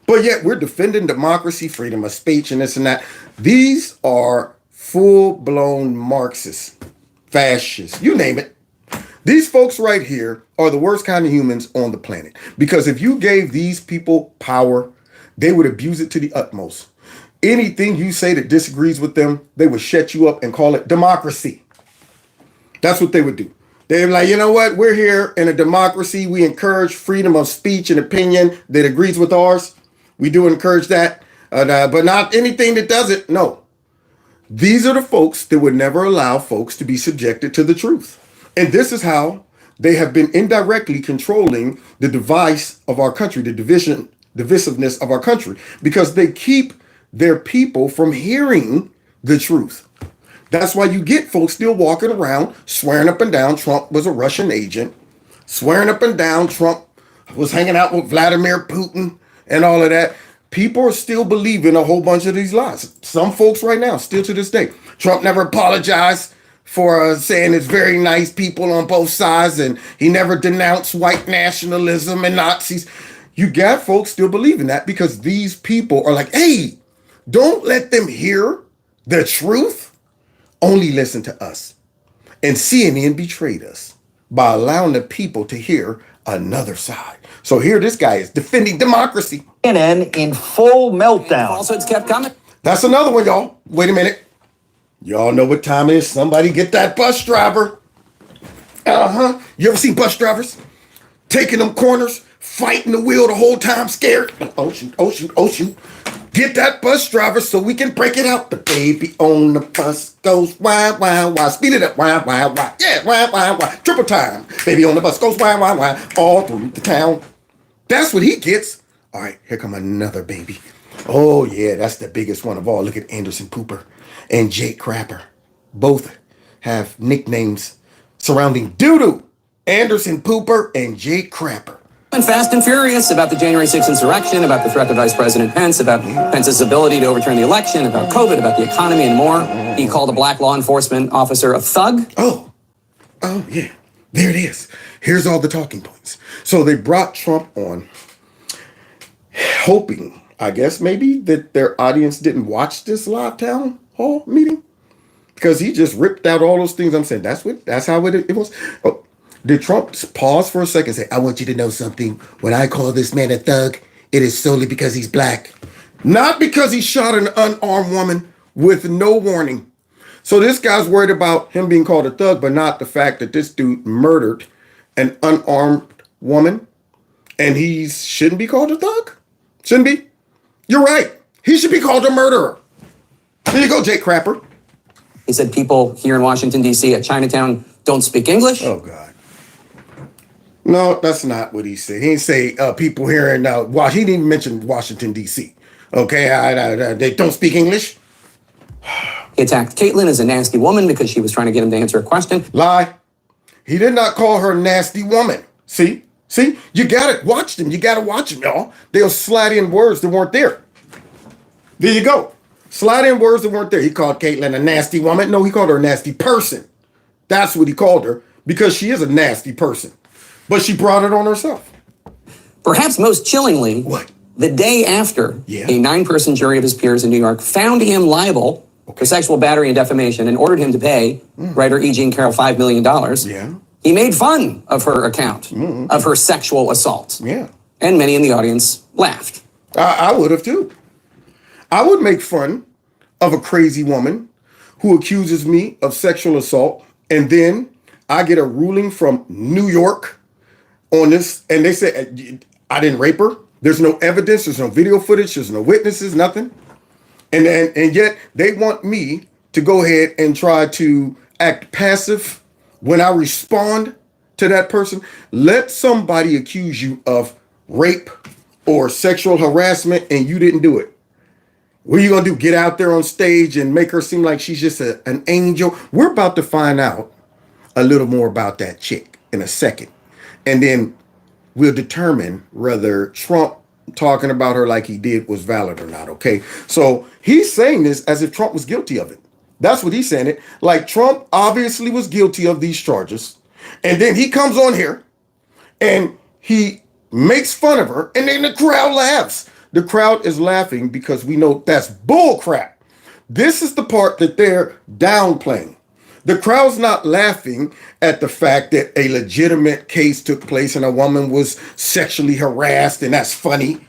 But yet we're defending democracy, freedom of speech, and this and that. These are full-blown Marxists, fascists, you name it. These folks right here are the worst kind of humans on the planet. Because if you gave these people power, they would abuse it to the utmost. Anything you say that disagrees with them, they would shut you up and call it democracy. That's what they would do. They're like, you know what? We're here in a democracy. We encourage freedom of speech and opinion that agrees with ours. We do encourage that, but not anything that doesn't. No. These are the folks that would never allow folks to be subjected to the truth. And this is how they have been indirectly controlling the device of our country, the divisiveness of our country, because they keep their people from hearing the truth. That's why you get folks still walking around swearing up and down Trump was a Russian agent, swearing up and down Trump was hanging out with Vladimir Putin and all of that. People are still believing a whole bunch of these lies. Some folks right now, still to this day. Trump never apologized for saying it's very nice people on both sides, and he never denounced white nationalism and Nazis. You got folks still believing that because these people are like, hey, don't let them hear the truth. Only listen to us. And CNN betrayed us by allowing the people to hear another side. So here this guy is defending democracy. CNN in full meltdown. Falsehoods kept coming. That's another one, y'all. Wait a minute. Y'all know what time it is. Somebody get that bus driver. You ever seen bus drivers taking them corners, fighting the wheel the whole time, scared? Oh, shoot, oh, shoot, oh, shoot. Get that bus driver so we can break it out. The baby on the bus goes wah, wah, wah. Speed it up, wah, wah, wah. Yeah, wah, wah, wah. Triple time. Baby on the bus goes wah, wah, wah. All through the town. That's what he gets. All right, here come another baby. Oh, yeah, that's the biggest one of all. Look at Anderson Cooper and Jake Crapper. Both have nicknames surrounding doo-doo. Anderson Cooper and Jake Crapper. And fast and furious about the January 6th insurrection, about the threat to Vice President Pence, about Pence's ability to overturn the election, about COVID, about the economy, and more. He called a black law enforcement officer a thug. Oh, yeah. There it is. Here's all the talking points. So they brought Trump on, hoping, I guess, maybe that their audience didn't watch this live town hall meeting, because he just ripped out all those things I'm saying. That's how it was. Oh, did Trump pause for a second and say, I want you to know something. When I call this man a thug, it is solely because he's black. Not because he shot an unarmed woman with no warning. So this guy's worried about him being called a thug, but not the fact that this dude murdered an unarmed woman, and he shouldn't be called a thug? Shouldn't be? You're right. He should be called a murderer. Here you go, Jake Crapper. He said people here in Washington, D.C. at Chinatown don't speak English. Oh, God. No, that's not what he said. He didn't say people here in, he didn't even mention Washington, D.C. Okay, they don't speak English. He attacked Caitlyn as a nasty woman because she was trying to get him to answer a question. Lie. He did not call her a nasty woman. See? You gotta watch them. You gotta watch them, y'all. They'll slide in words that weren't there. There you go. Slide in words that weren't there. He called Caitlyn a nasty woman. No, he called her a nasty person. That's what he called her, because she is a nasty person. But she brought it on herself. Perhaps most chillingly, What? the day after Yeah. a 9-person jury of his peers in New York found him liable for sexual battery and defamation and ordered him to pay writer E. Jean Carroll $5 million. Yeah. He made fun of her account of her sexual assault. Yeah. And many in the audience laughed. I would have too. I would make fun of a crazy woman who accuses me of sexual assault, and then I get a ruling from New York on this, and they say I didn't rape her. There's no evidence. There's no video footage. There's no witnesses. Nothing. And yet they want me to go ahead and try to act passive when I respond to that person. Let somebody accuse you of rape or sexual harassment and you didn't do it. What are you going to do? Get out there on stage and make her seem like she's just an angel? We're about to find out a little more about that chick in a second. And then we'll determine whether Trump talking about her like he did was valid or not, okay? So he's saying this as if Trump was guilty of it. That's what he's saying it. Like Trump obviously was guilty of these charges. And then he comes on here and he makes fun of her, and then the crowd laughs. The crowd is laughing because we know that's bull crap. This is the part that they're downplaying. The crowd's not laughing at the fact that a legitimate case took place and a woman was sexually harassed, and that's funny.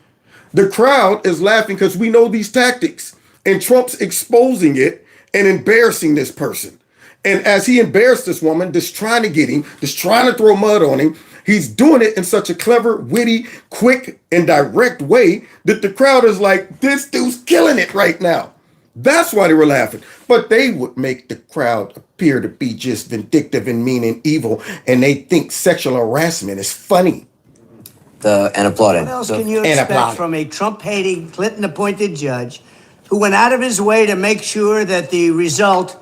The crowd is laughing because we know these tactics, and Trump's exposing it and embarrassing this person. And as he embarrassed this woman, just trying to get him, just trying to throw mud on him, he's doing it in such a clever, witty, quick, and direct way that the crowd is like, this dude's killing it right now. That's why they were laughing. But they would make the crowd appear to be just vindictive and mean and evil, and they think sexual harassment is funny. And applauding. What else can you expect from a Trump-hating, Clinton-appointed judge who went out of his way to make sure that the result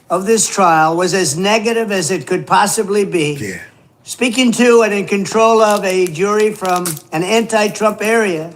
of this trial was as negative as it could possibly be? Yeah. Speaking to and in control of a jury from an anti-Trump area,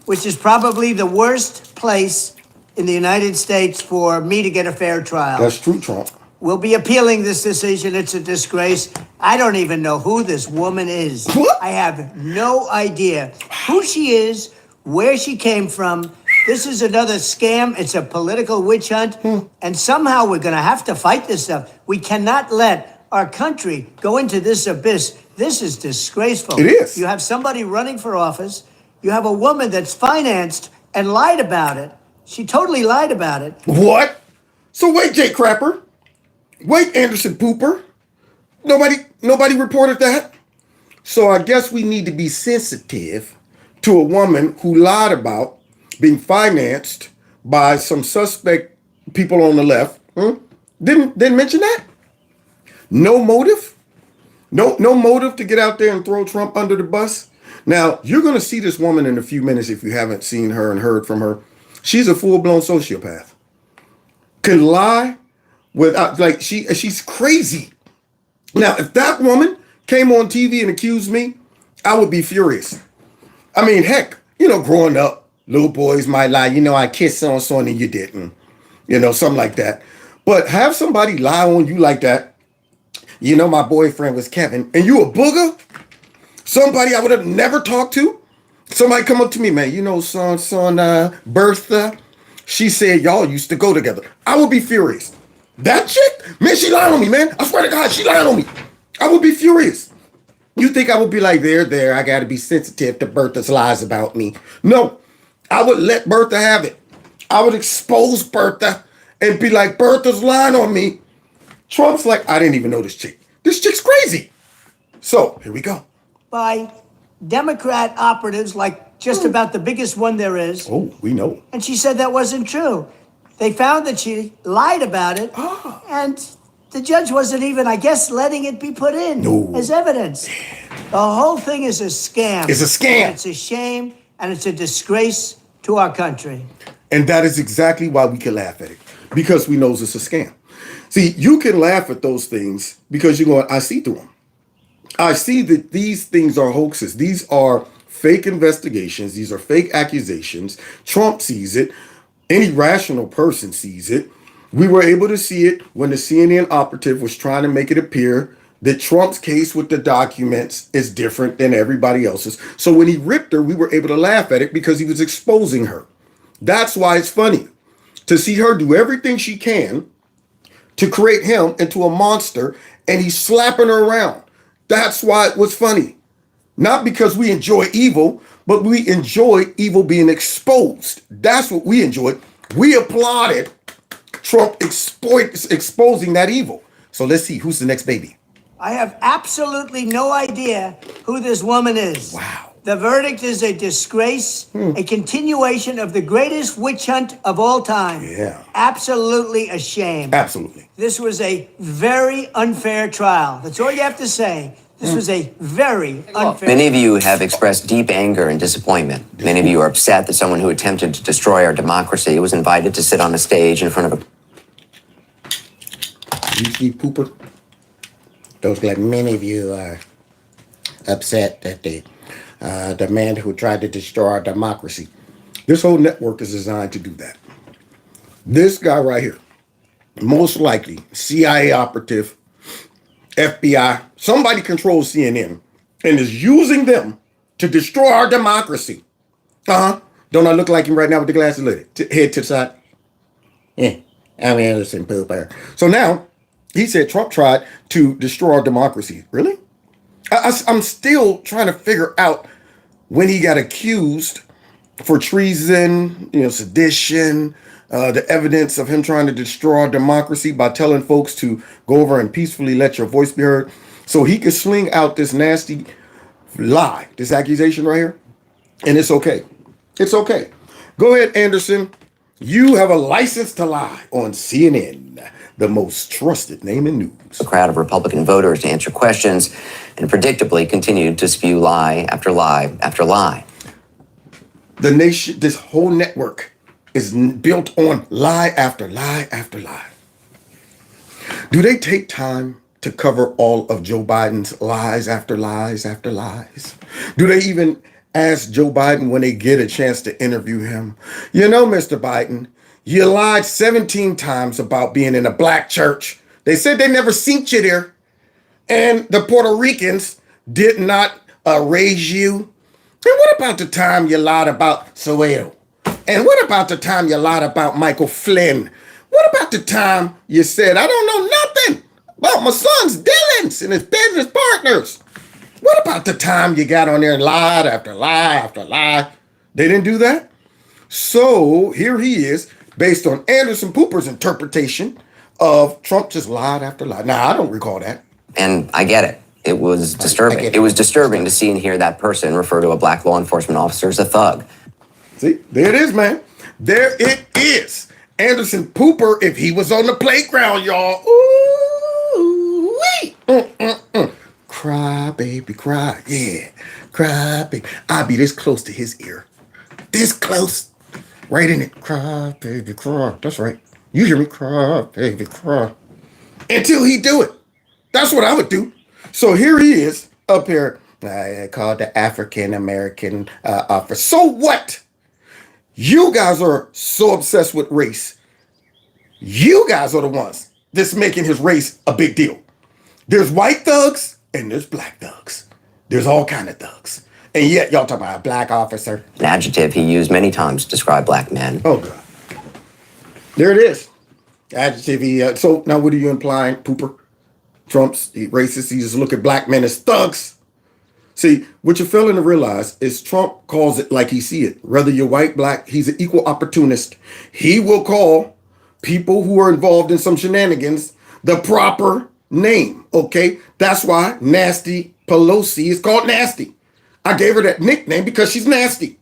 which is probably the worst place in the United States for me to get a fair trial. That's true, Trump. We'll be appealing this decision. It's a disgrace. I don't even know who this woman is. What? I have no idea who she is, where she came from. This is another scam. It's a political witch hunt. And somehow we're going to have to fight this stuff. We cannot let our country go into this abyss. This is disgraceful. It is. You have somebody running for office. You have a woman that's financed and lied about it. She totally lied about it. What? So wait, Jake Crapper. Wait, Anderson Pooper. Nobody reported that? So I guess we need to be sensitive to a woman who lied about being financed by some suspect people on the left. Didn't mention that? No motive? No motive to get out there and throw Trump under the bus? Now, you're going to see this woman in a few minutes if you haven't seen her and heard from her. She's a full-blown sociopath. Can lie without, she's crazy. Now, if that woman came on TV and accused me, I would be furious. I mean, heck, growing up, little boys might lie, I kissed so-and-so and you didn't. Something like that. But have somebody lie on you like that. My boyfriend was Kevin, and you a booger? Somebody I would have never talked to? Somebody come up to me, man, son, Bertha, she said y'all used to go together. I would be furious. That chick? Man, she lied on me, man. I swear to God, she lied on me. I would be furious. You think I would be like, there, I got to be sensitive to Bertha's lies about me. No, I would let Bertha have it. I would expose Bertha and be like, Bertha's lying on me. Trump's like, I didn't even know this chick. This chick's crazy. So here we go. By Democrat operatives, like just about the biggest one there is. Oh, we know. And she said that wasn't true. They found that she lied about it. And the judge wasn't even, I guess, letting it be put in as evidence. The whole thing is a scam. It's a scam. It's a shame, and it's a disgrace to our country. And that is exactly why we can laugh at it, because we know it's a scam. See, you can laugh at those things because you're going, I see through them. I see that these things are hoaxes. These are fake investigations. These are fake accusations. Trump sees it. Any rational person sees it. We were able to see it when the CNN operative was trying to make it appear that Trump's case with the documents is different than everybody else's. So when he ripped her, we were able to laugh at it because he was exposing her. That's why it's funny to see her do everything she can to create him into a monster, and he's slapping her around. That's why it was funny. Not because we enjoy evil, but we enjoy evil being exposed. That's what we enjoyed. We applauded Trump exposing that evil. So let's see, who's the next baby? I have absolutely no idea who this woman is. Wow. The verdict is a disgrace, a continuation of the greatest witch hunt of all time. Yeah. Absolutely a shame. Absolutely. This was a very unfair trial. That's all you have to say. This was a very unfair Many of you have expressed deep anger and disappointment. Many of you are upset that someone who attempted to destroy our democracy was invited to sit on a stage in front of a... You see, Pooper? Those like many of you are upset that the man who tried to destroy our democracy. This whole network is designed to do that. This guy right here, most likely CIA operative, FBI, somebody controls CNN and is using them to destroy our democracy. Don't I look like him right now with the glasses lit? Head to the side? Yeah, I'm Anderson Pooper. So now, he said Trump tried to destroy our democracy. Really? I'm still trying to figure out when he got accused for treason, sedition, the evidence of him trying to destroy our democracy by telling folks to go over and peacefully let your voice be heard. So he could sling out this nasty lie, this accusation right here, and it's okay. It's okay. Go ahead, Anderson. You have a license to lie on CNN, the most trusted name in news. A crowd of Republican voters to answer questions and predictably continued to spew lie after lie after lie. The nation, this whole network is built on lie after lie after lie. Do they take time to cover all of Joe Biden's lies after lies after lies? Do they even ask Joe Biden when they get a chance to interview him, Mr. Biden, you lied 17 times about being in a black church. They said they never seen you there. And the Puerto Ricans did not raise you. And what about the time you lied about Soweto? And what about the time you lied about Michael Flynn? What about the time you said, I don't know nothing about my son's dealings and his business partners? What about the time you got on there and lied after lie after lie? They didn't do that? So here he is, based on Anderson Pooper's interpretation of Trump just lied after lie. Now, I don't recall that. And I get it. It was disturbing. It was disturbing to see and hear that person refer to a black law enforcement officer as a thug. See, there it is, man. There it is. Anderson Pooper, if he was on the playground, y'all. Ooh-wee. Cry, baby, cry. Yeah, cry, baby. I'll be this close to his ear. This close. Right in it. Cry, baby, cry. That's right. You hear me? Cry, baby, cry. Until he do it. That's what I would do. So here he is up here. Called the African American officer. So what? You guys are so obsessed with race. You guys are the ones that's making his race a big deal. There's white thugs and there's black thugs. There's all kind of thugs. And yet y'all talking about a black officer. An adjective he used many times to describe black men. Oh, God. There it is. Adjective. So now what are you implying, Pooper? Trump's racist. He just look at black men as thugs. See, what you're failing to realize is Trump calls it like he see it. Whether you're white, black, he's an equal opportunist. He will call people who are involved in some shenanigans the proper name, okay? That's why Nasty Pelosi is called Nasty. I gave her that nickname because she's nasty.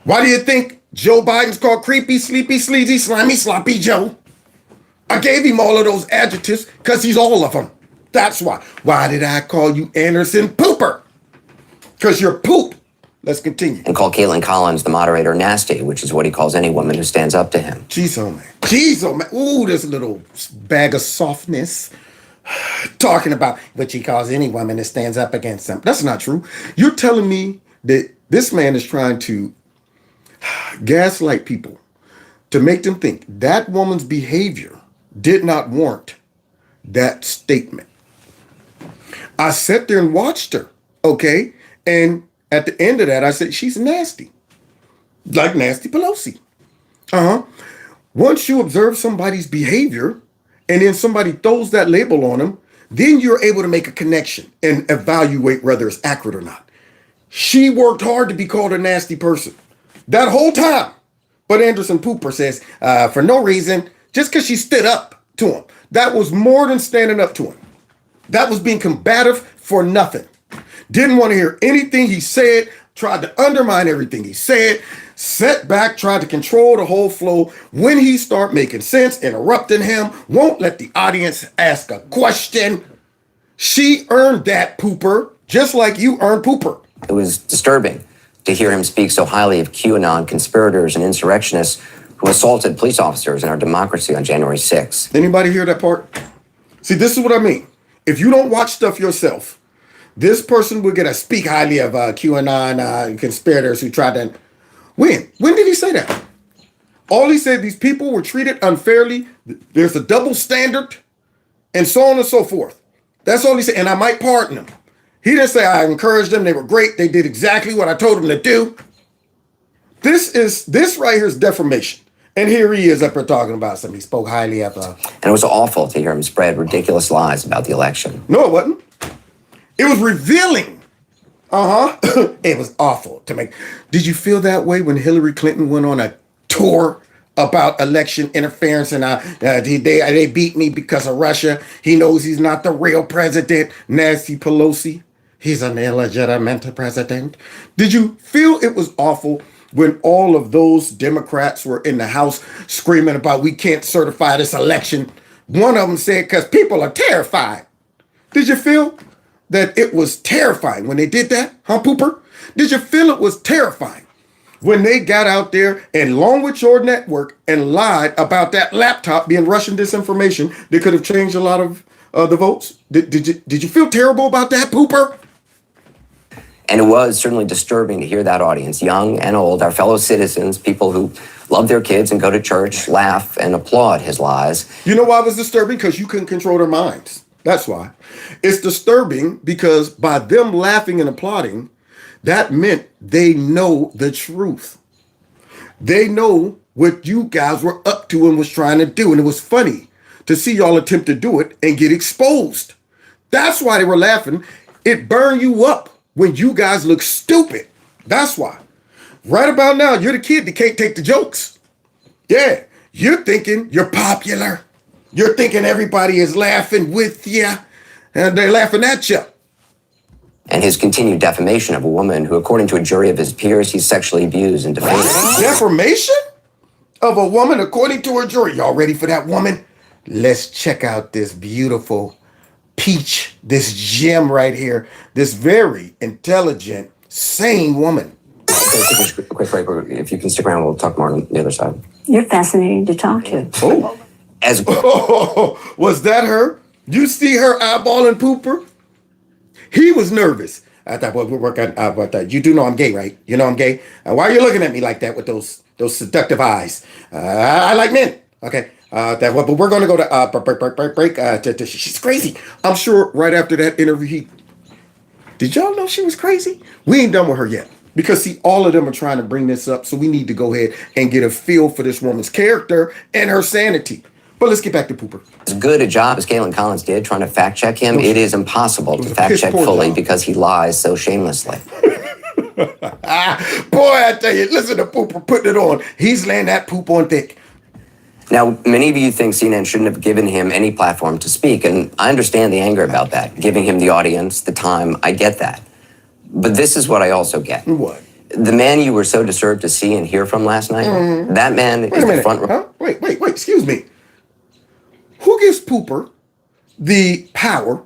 Why do you think Joe Biden's called Creepy, Sleepy, Sleazy, Slimy, Sloppy Joe? I gave him all of those adjectives because he's all of them. That's why. Why did I call you Anderson Pooper? Because you're poop. Let's continue. And call Caitlin Collins, the moderator, nasty, which is what he calls any woman who stands up to him. Jeez, oh man. Jeez, oh man. Ooh, this little bag of softness. Talking about what she calls any woman that stands up against him. That's not true. You're telling me that this man is trying to gaslight people to make them think that woman's behavior did not warrant that statement. I sat there and watched her, okay? And at the end of that, I said, she's nasty. Like Nasty Pelosi. Once you observe somebody's behavior and then somebody throws that label on them, then you're able to make a connection and evaluate whether it's accurate or not. She worked hard to be called a nasty person that whole time. But Anderson Pooper says, for no reason, just because she stood up to him. That was more than standing up to him. That was being combative for nothing. Didn't want to hear anything he said, tried to undermine everything he said, set back, tried to control the whole flow. When he start making sense, interrupting him, won't let the audience ask a question. She earned that, Pooper, just like you earned Pooper. It was disturbing to hear him speak so highly of QAnon conspirators and insurrectionists who assaulted police officers in our democracy on January 6th. Anybody hear that part? See, this is what I mean. If you don't watch stuff yourself, this person will get to speak highly of QAnon conspirators who tried to... When? When did he say that? All he said, these people were treated unfairly. There's a double standard and so on and so forth. That's all he said. And I might pardon him. He didn't say I encouraged them. They were great. They did exactly what I told them to do. This right here is defamation. And here he is up here talking about something. He spoke highly of... And it was awful to hear him spread ridiculous lies about the election. No, it wasn't. It was revealing. It was awful to make. Did you feel that way when Hillary Clinton went on a tour about election interference and they beat me because of Russia? He knows he's not the real president. Nancy Pelosi. He's an illegitimate president. Did you feel it was awful when all of those Democrats were in the House screaming about we can't certify this election? One of them said, because people are terrified. Did you feel that it was terrifying when they did that? Huh, Pooper? Did you feel it was terrifying when they got out there and along with your network and lied about that laptop being Russian disinformation that could have changed a lot of the votes? Did you feel terrible about that, Pooper? And it was certainly disturbing to hear that audience, young and old, our fellow citizens, people who love their kids and go to church, laugh and applaud his lies. You know why it was disturbing? Because you couldn't control their minds. That's why. It's disturbing because by them laughing and applauding, that meant they know the truth. They know what you guys were up to and was trying to do. And it was funny to see y'all attempt to do it and get exposed. That's why they were laughing. It burned you up when you guys look stupid. That's why. Right about now, you're the kid that can't take the jokes. Yeah, you're thinking you're popular. You're thinking everybody is laughing with you, and they're laughing at you. And his continued defamation of a woman who, according to a jury of his peers, he sexually abused and defamed. Defamation of a woman according to a jury. Y'all ready for that woman? Let's check out this beautiful peach, this gem right here, this very intelligent, sane woman. Quick break. If you can stick around, we'll talk more on the other side. You're fascinating to talk to. Oh. Was that her? You see her eyeballing Pooper? He was nervous. I thought, well, we're working about that. You do know I'm gay, right? You know I'm gay. Why are you looking at me like that with those seductive eyes? I like men. Okay. But we're going to go to break. She's crazy. I'm sure right after that interview, did y'all know she was crazy? We ain't done with her yet. Because, see, all of them are trying to bring this up, so we need to go ahead and get a feel for this woman's character and her sanity. But let's get back to Pooper. As good a job as Caitlin Collins did trying to fact check him, it is impossible to fact check fully because he lies so shamelessly. Boy, I tell you, listen to Pooper putting it on. He's laying that poop on thick. Now, many of you think CNN shouldn't have given him any platform to speak, and I understand the anger about that, giving him the audience, the time, I get that. But this is what I also get. What? The man you were so disturbed to see and hear from last night, that man is the front row. Huh? Wait, excuse me. Who gives Pooper the power?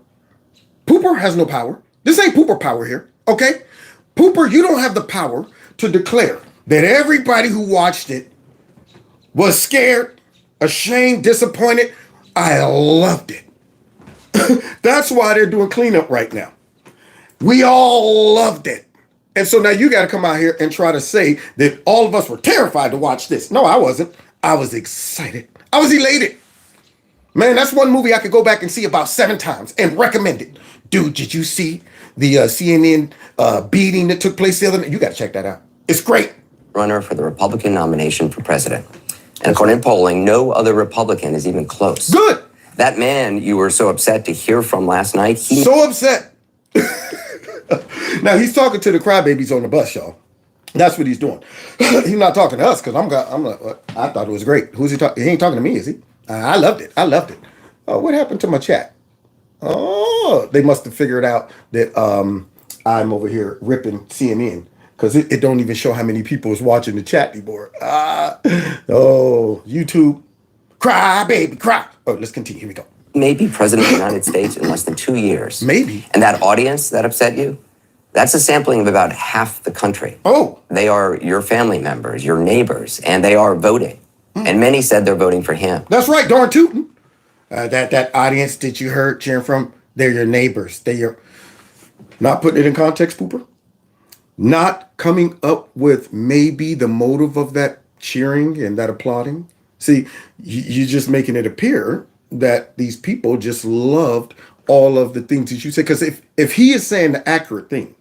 Pooper has no power. This ain't Pooper power here, okay? Pooper, you don't have the power to declare that everybody who watched it was scared, ashamed, disappointed. I loved it. That's why they're doing cleanup right now. We all loved it. And so now you got to come out here and try to say that all of us were terrified to watch this. No, I wasn't. I was excited. I was elated. Man, that's one movie I could go back and see about 7 times and recommend it. Dude, did you see the CNN beating that took place the other night? You got to check that out. It's great. Runner for the Republican nomination for president. And according to polling, no other Republican is even close. Good. That man you were so upset to hear from last night. So upset. Now he's talking to the crybabies on the bus, y'all. That's what he's doing. He's not talking to us because I thought it was great. Who's he talking? He ain't talking to me, is he? I loved it. Oh, what happened to my chat? Oh, they must have figured out that I'm over here ripping CNN because it don't even show how many people is watching the chat anymore. Oh, YouTube, cry, baby, cry. Oh, let's continue. Here we go. Maybe president of the United States in less than 2 years. Maybe. And that audience that upset you, that's a sampling of about half the country. Oh. They are your family members, your neighbors, and they are voting. And many said they're voting for him. That's right, darn tootin'. That audience that you heard cheering from, they're your neighbors. They're your... Not putting it in context, Pooper. Not coming up with maybe the motive of that cheering and that applauding. See, you're just making it appear that these people just loved all of the things that you said. Because if he is saying the accurate thing,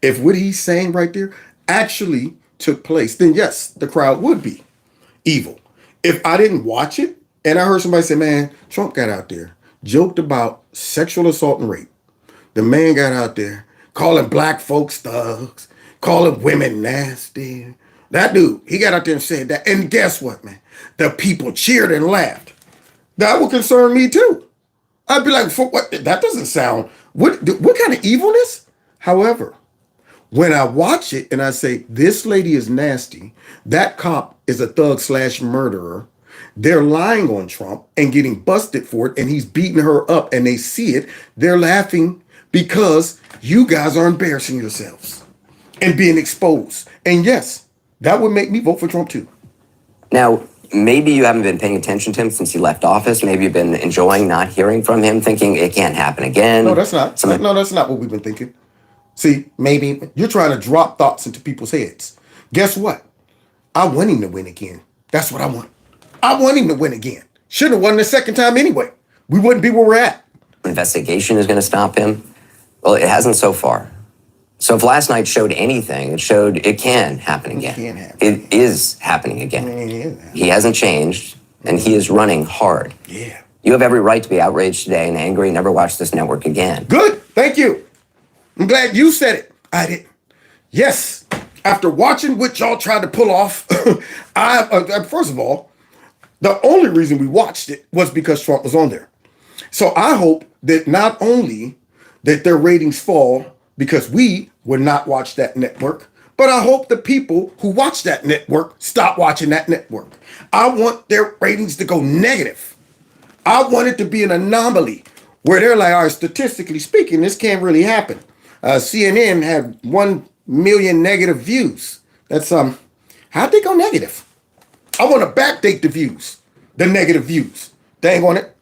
if what he's saying right there actually took place, then yes, the crowd would be evil. If I didn't watch it and I heard somebody say, man, Trump got out there, joked about sexual assault and rape. The man got out there calling black folks thugs, calling women nasty. That dude, he got out there and said that. And guess what, man? The people cheered and laughed. That would concern me too. I'd be like, for what? That doesn't sound, what kind of evilness? However, when I watch it and I say, this lady is nasty, that cop is a thug/murderer, they're lying on Trump and getting busted for it, and he's beating her up and they see it, they're laughing because you guys are embarrassing yourselves and being exposed. And yes, that would make me vote for Trump too. Now, maybe you haven't been paying attention to him since he left office. Maybe you've been enjoying not hearing from him, thinking it can't happen again. No, that's not what we've been thinking. See, maybe you're trying to drop thoughts into people's heads. Guess what? I want him to win again. That's what I want. I want him to win again. Should have won the second time anyway. We wouldn't be where we're at. Investigation is going to stop him. Well, it hasn't so far. So if last night showed anything, it showed it can happen again. It can happen. It is happening again. He hasn't changed, and he is running hard. Yeah. You have every right to be outraged today and angry and never watch this network again. Good. Thank you. I'm glad you said it. I didn't. Yes. After watching what y'all tried to pull off, first of all, the only reason we watched it was because Trump was on there. So I hope that not only that their ratings fall because we would not watch that network, but I hope the people who watch that network stop watching that network. I want their ratings to go negative. I want it to be an anomaly where they're like, all right, statistically speaking, this can't really happen. CNN had 1 million negative views. That's how'd they go negative? I want to backdate the views, the negative views. Dang on it.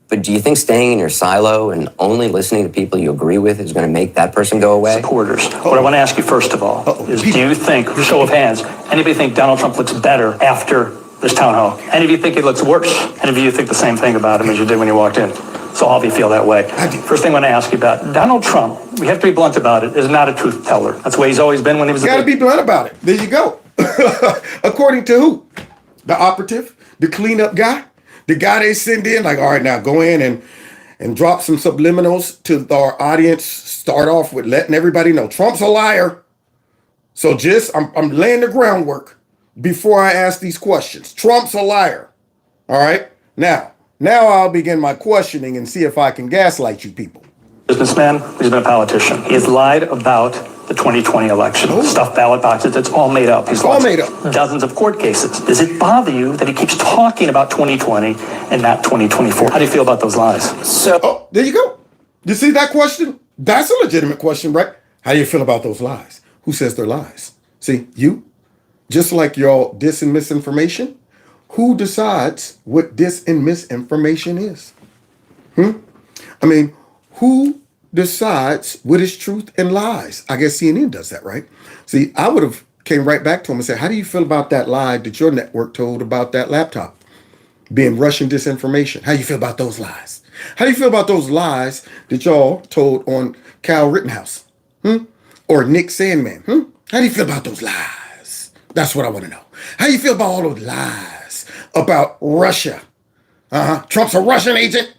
But do you think staying in your silo and only listening to people you agree with is going to make that person go away? Supporters. What I want to ask you first of all is, do you think, show of hands, anybody think Donald Trump looks better after this town hall? Any of you think he looks worse? Any of you think the same thing about him as you did when you walked in? So all of you feel that way. I do. First thing I want to ask you about, Donald Trump, we have to be blunt about it, is not a truth teller. That's the way he's always been when he was You got to be blunt about it. There you go. According to who? The operative? The cleanup guy? The guy they send in? Like, all right, now go in and drop some subliminals to our audience. Start off with letting everybody know Trump's a liar. So just, I'm laying the groundwork before I ask these questions. Trump's a liar. All right. Now I'll begin my questioning and see if I can gaslight you people. Businessman, he's been a politician. He has lied about the 2020 election. Stuffed ballot boxes, it's all made up. He's all lost made up. dozens of court cases. Does it bother you that he keeps talking about 2020 and not 2024? How do you feel about those lies? Oh, there you go. You see that question? That's a legitimate question, right? How do you feel about those lies? Who says they're lies? See, you, just like y'all dis and misinformation, who decides what dis and misinformation is? I mean, who decides what is truth and lies? I guess CNN does that, right? See, I would have came right back to him and said, how do you feel about that lie that your network told about that laptop being Russian disinformation? How do you feel about those lies? How do you feel about those lies that y'all told on Kyle Rittenhouse? Or Nick Sandman? How do you feel about those lies? That's what I want to know. How do you feel about all those lies about Russia? Trump's a Russian agent?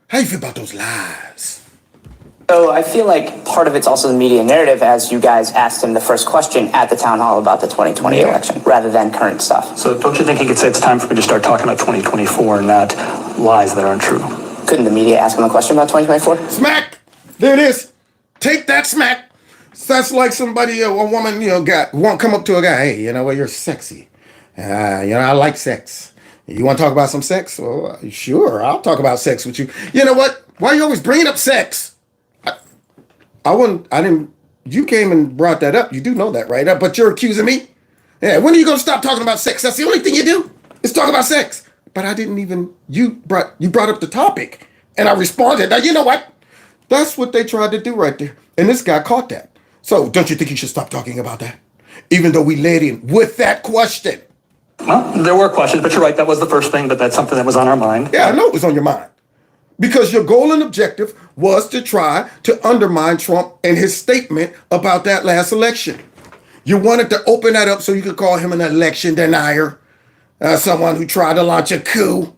How do you feel about those lies? So I feel like part of it's also the media narrative, as you guys asked him the first question at the town hall about the 2020 election, rather than current stuff. So don't you think he could say it's time for me to start talking about 2024 and not lies that aren't true? Couldn't the media ask him a question about 2024? Smack! There it is. Take that smack. That's like somebody, a woman, won't come up to a guy. Hey, you're sexy. I like sex. You want to talk about some sex? Well, sure, I'll talk about sex with you. You know what? Why are you always bringing up sex? You came and brought that up. You do know that, right? But you're accusing me? Yeah, when are you going to stop talking about sex? That's the only thing you do is talk about sex. But I didn't even, you brought up the topic and I responded. Now, you know what? That's what they tried to do right there. And this guy caught that. So don't you think you should stop talking about that? Even though we led in with that question. Well, there were questions, but you're right. That was the first thing, but that's something that was on our mind. Yeah, I know it was on your mind. Because your goal and objective was to try to undermine Trump and his statement about that last election. You wanted to open that up so you could call him an election denier, someone who tried to launch a coup.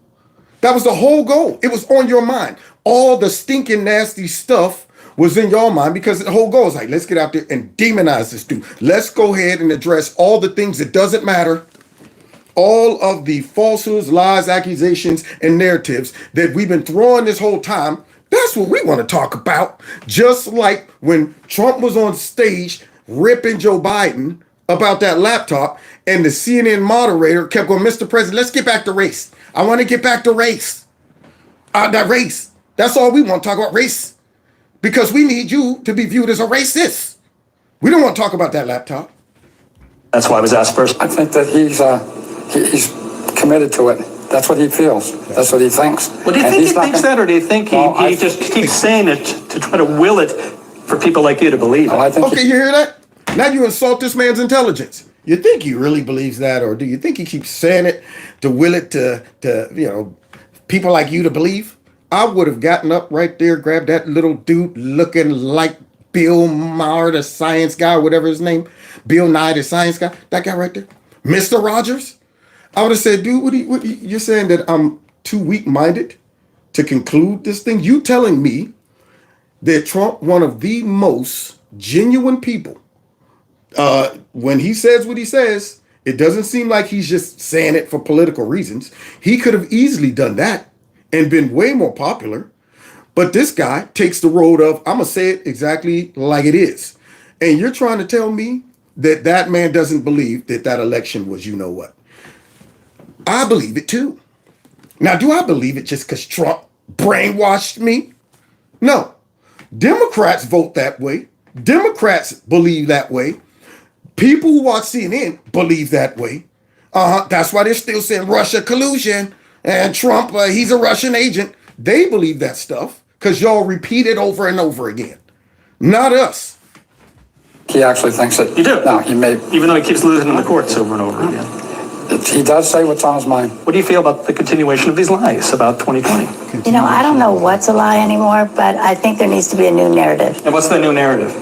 That was the whole goal. It was on your mind. All the stinking nasty stuff was in your mind because the whole goal is like, let's get out there and demonize this dude. Let's go ahead and address all the things that doesn't matter. All of the falsehoods, lies, accusations, and narratives that we've been throwing this whole time, that's what we want to talk about. Just like when Trump was on stage ripping Joe Biden about that laptop and the CNN moderator kept going, Mr. President, let's get back to race. I want to get back to race. That race. That's all we want to talk about, race. Because we need you to be viewed as a racist. We don't want to talk about that laptop. That's why I was asked first. I think that he's committed to it. That's what he feels. That's what he thinks. Well, do you think he thinks that, or do you think he just keeps saying it to try to will it for people like you to believe it? Okay, you hear that? Now you insult this man's intelligence. You think he really believes that, or do you think he keeps saying it to will it to people like you to believe? I would have gotten up right there, grabbed that little dude looking like Bill Maher, the science guy, or whatever his name, Bill Nye, the science guy, that guy right there, Mr. Rogers. I would have said, dude, you're saying that I'm too weak-minded to conclude this thing? You telling me that Trump, one of the most genuine people, when he says what he says, it doesn't seem like he's just saying it for political reasons. He could have easily done that and been way more popular. But this guy takes the road of, I'm going to say it exactly like it is. And you're trying to tell me that that man doesn't believe that that election was you know what? I believe it too. Now, do I believe it just because Trump brainwashed me? No. Democrats vote that way. Democrats believe that way. People who watch CNN believe that way. That's why they're still saying Russia collusion and Trump, he's a Russian agent. They believe that stuff because y'all repeat it over and over again. Not us. He actually thinks it. You do? No, he may. Even though he keeps losing in the courts over and over again. He does say what's on his mind. What do you feel about the continuation of these lies about 2020? I don't know what's a lie anymore, but I think there needs to be a new narrative. And what's the new narrative?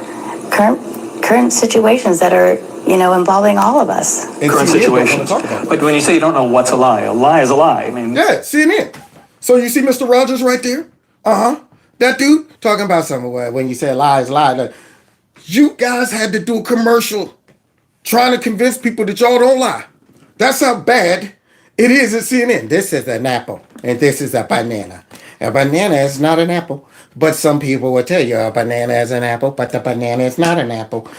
Current situations that are, involving all of us. Current situations. But when you say you don't know what's a lie is a lie. I mean, yeah, CNN. So you see Mr. Rogers right there? That dude talking about something when you say lie is lie. You guys had to do a commercial trying to convince people that y'all don't lie. That's how bad It is at CNN. This is an apple, and this is a banana. A banana is not an apple, but some people will tell you a banana is an apple, but the banana is not an apple.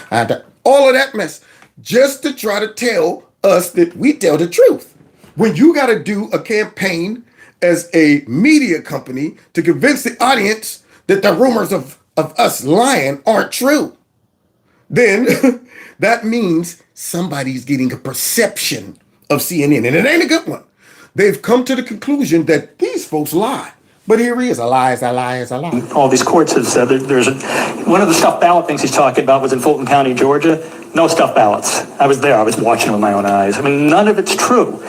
All of that mess, just to try to tell us that we tell the truth. When you got to do a campaign as a media company to convince the audience that the rumors of us lying aren't true, then that means somebody's getting a perception of CNN, and it ain't a good one. They've come to the conclusion that these folks lie. But here he is, a lie is a lie is a lie. All these courts have said one of the stuffed ballot things he's talking about was in Fulton County, Georgia. No stuffed ballots. I was there. I was watching with my own eyes. I mean, none of it's true.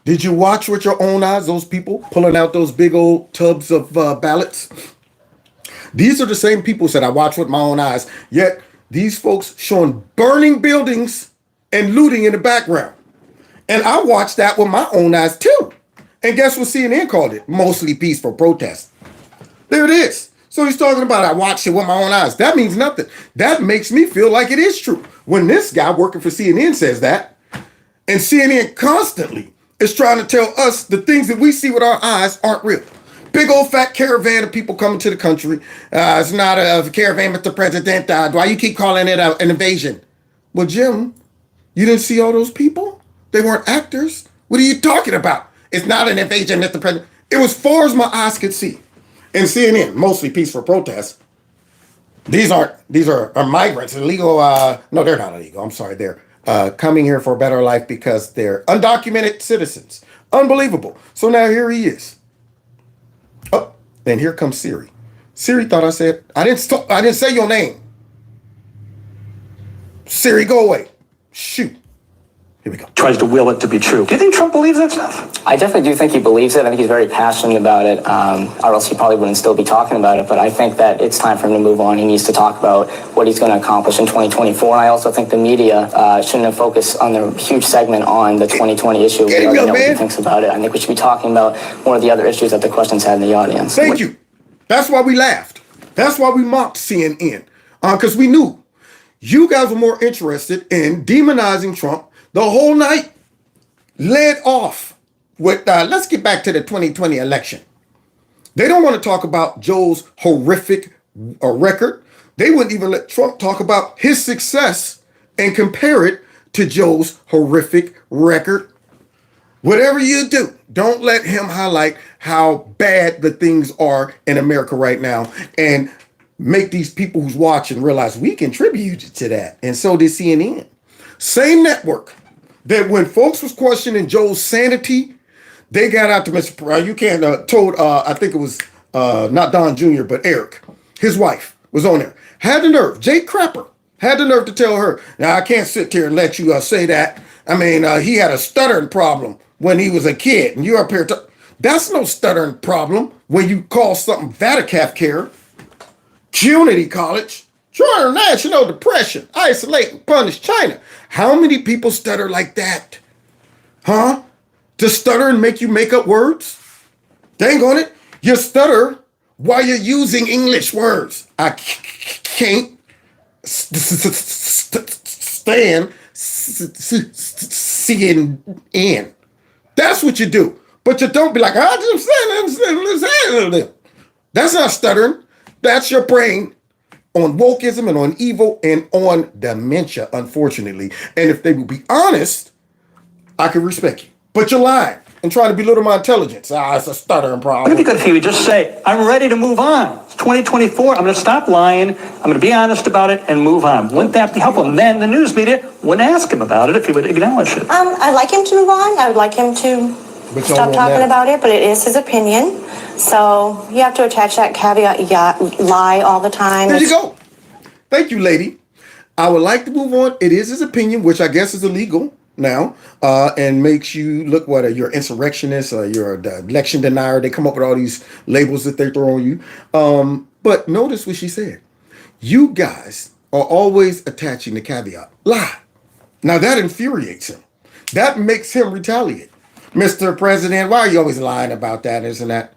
Did you watch with your own eyes those people pulling out those big old tubs of ballots? These are the same people that I watched with my own eyes, yet these folks showing burning buildings and looting in the background. And I watched that with my own eyes too. And guess what CNN called it? Mostly peaceful protest. There it is. So he's talking about I watched it with my own eyes. That means nothing. That makes me feel like it is true. When this guy working for CNN says that, and CNN constantly is trying to tell us the things that we see with our eyes aren't real. Big old fat caravan of people coming to the country. It's not a caravan, Mr. President. Why you keep calling it an invasion? Well, Jim, you didn't see all those people? They weren't actors. What are you talking about? It's not an invasion, Mr. President. It was far as my eyes could see. And CNN, mostly peaceful protests. These are migrants, illegal. No, they're not illegal. I'm sorry. They're coming here for a better life because they're undocumented citizens. Unbelievable. So now here he is. Oh, and here comes Siri. Siri thought I said, I didn't say your name. Siri, go away. Shoot. Here we go. Tries to will it to be true. Do you think Trump believes that stuff? I definitely do think he believes it. I think he's very passionate about it, or else he probably wouldn't still be talking about it. But I think that it's time for him to move on. He needs to talk about what he's going to accomplish in 2024. And I also think the media shouldn't have focused on the huge segment on the 2020 issue. We already know what he thinks about it. I think we should be talking about more of the other issues that the questions had in the audience. Thank you. That's why we laughed. That's why we mocked CNN. Because we knew you guys were more interested in demonizing Trump the whole night. Led off with, let's get back to the 2020 election. They don't want to talk about Joe's horrific record. They wouldn't even let Trump talk about his success and compare it to Joe's horrific record. Whatever you do, don't let him highlight how bad the things are in America right now and make these people who's watching realize we contributed to that. And so did CNN. Same network that when folks was questioning Joe's sanity, they got out to Mr. You can't told I think it was not Don Jr. but Eric, his wife was on there. Had the nerve, Jake Crapper had the nerve to tell her, now I can't sit here and let you say that. I mean, he had a stuttering problem when he was a kid, and you're up here that's no stuttering problem when you call something Vatican care, community college, trying national depression, isolate and punish China. How many people stutter like that? Huh? To stutter and make you make up words? Dang on it. You stutter while you're using English words. I can't stand CNN. That's what you do. But you don't be like, I just understand. That's not stuttering. That's your brain on wokeism and on evil and on dementia, unfortunately. And if they would be honest, I could respect you. But you're lying and trying to belittle my intelligence. It's a stuttering problem. Wouldn't it be good if he would just say, I'm ready to move on. It's 2024. I'm going to stop lying. I'm going to be honest about it and move on. Wouldn't that be helpful? And then the news media wouldn't ask him about it if he would acknowledge it. I'd like him to move on. I would like him to stop talking about it, but it is his opinion. So you have to attach that caveat, lie all the time. There you go. Thank you, lady. I would like to move on. It is his opinion, which I guess is illegal now, and makes you look you're insurrectionist, you're the election denier. They come up with all these labels that they throw on you. But notice what she said. You guys are always attaching the caveat, lie. Now that infuriates him. That makes him retaliate. Mr. President, why are you always lying about that, this and that?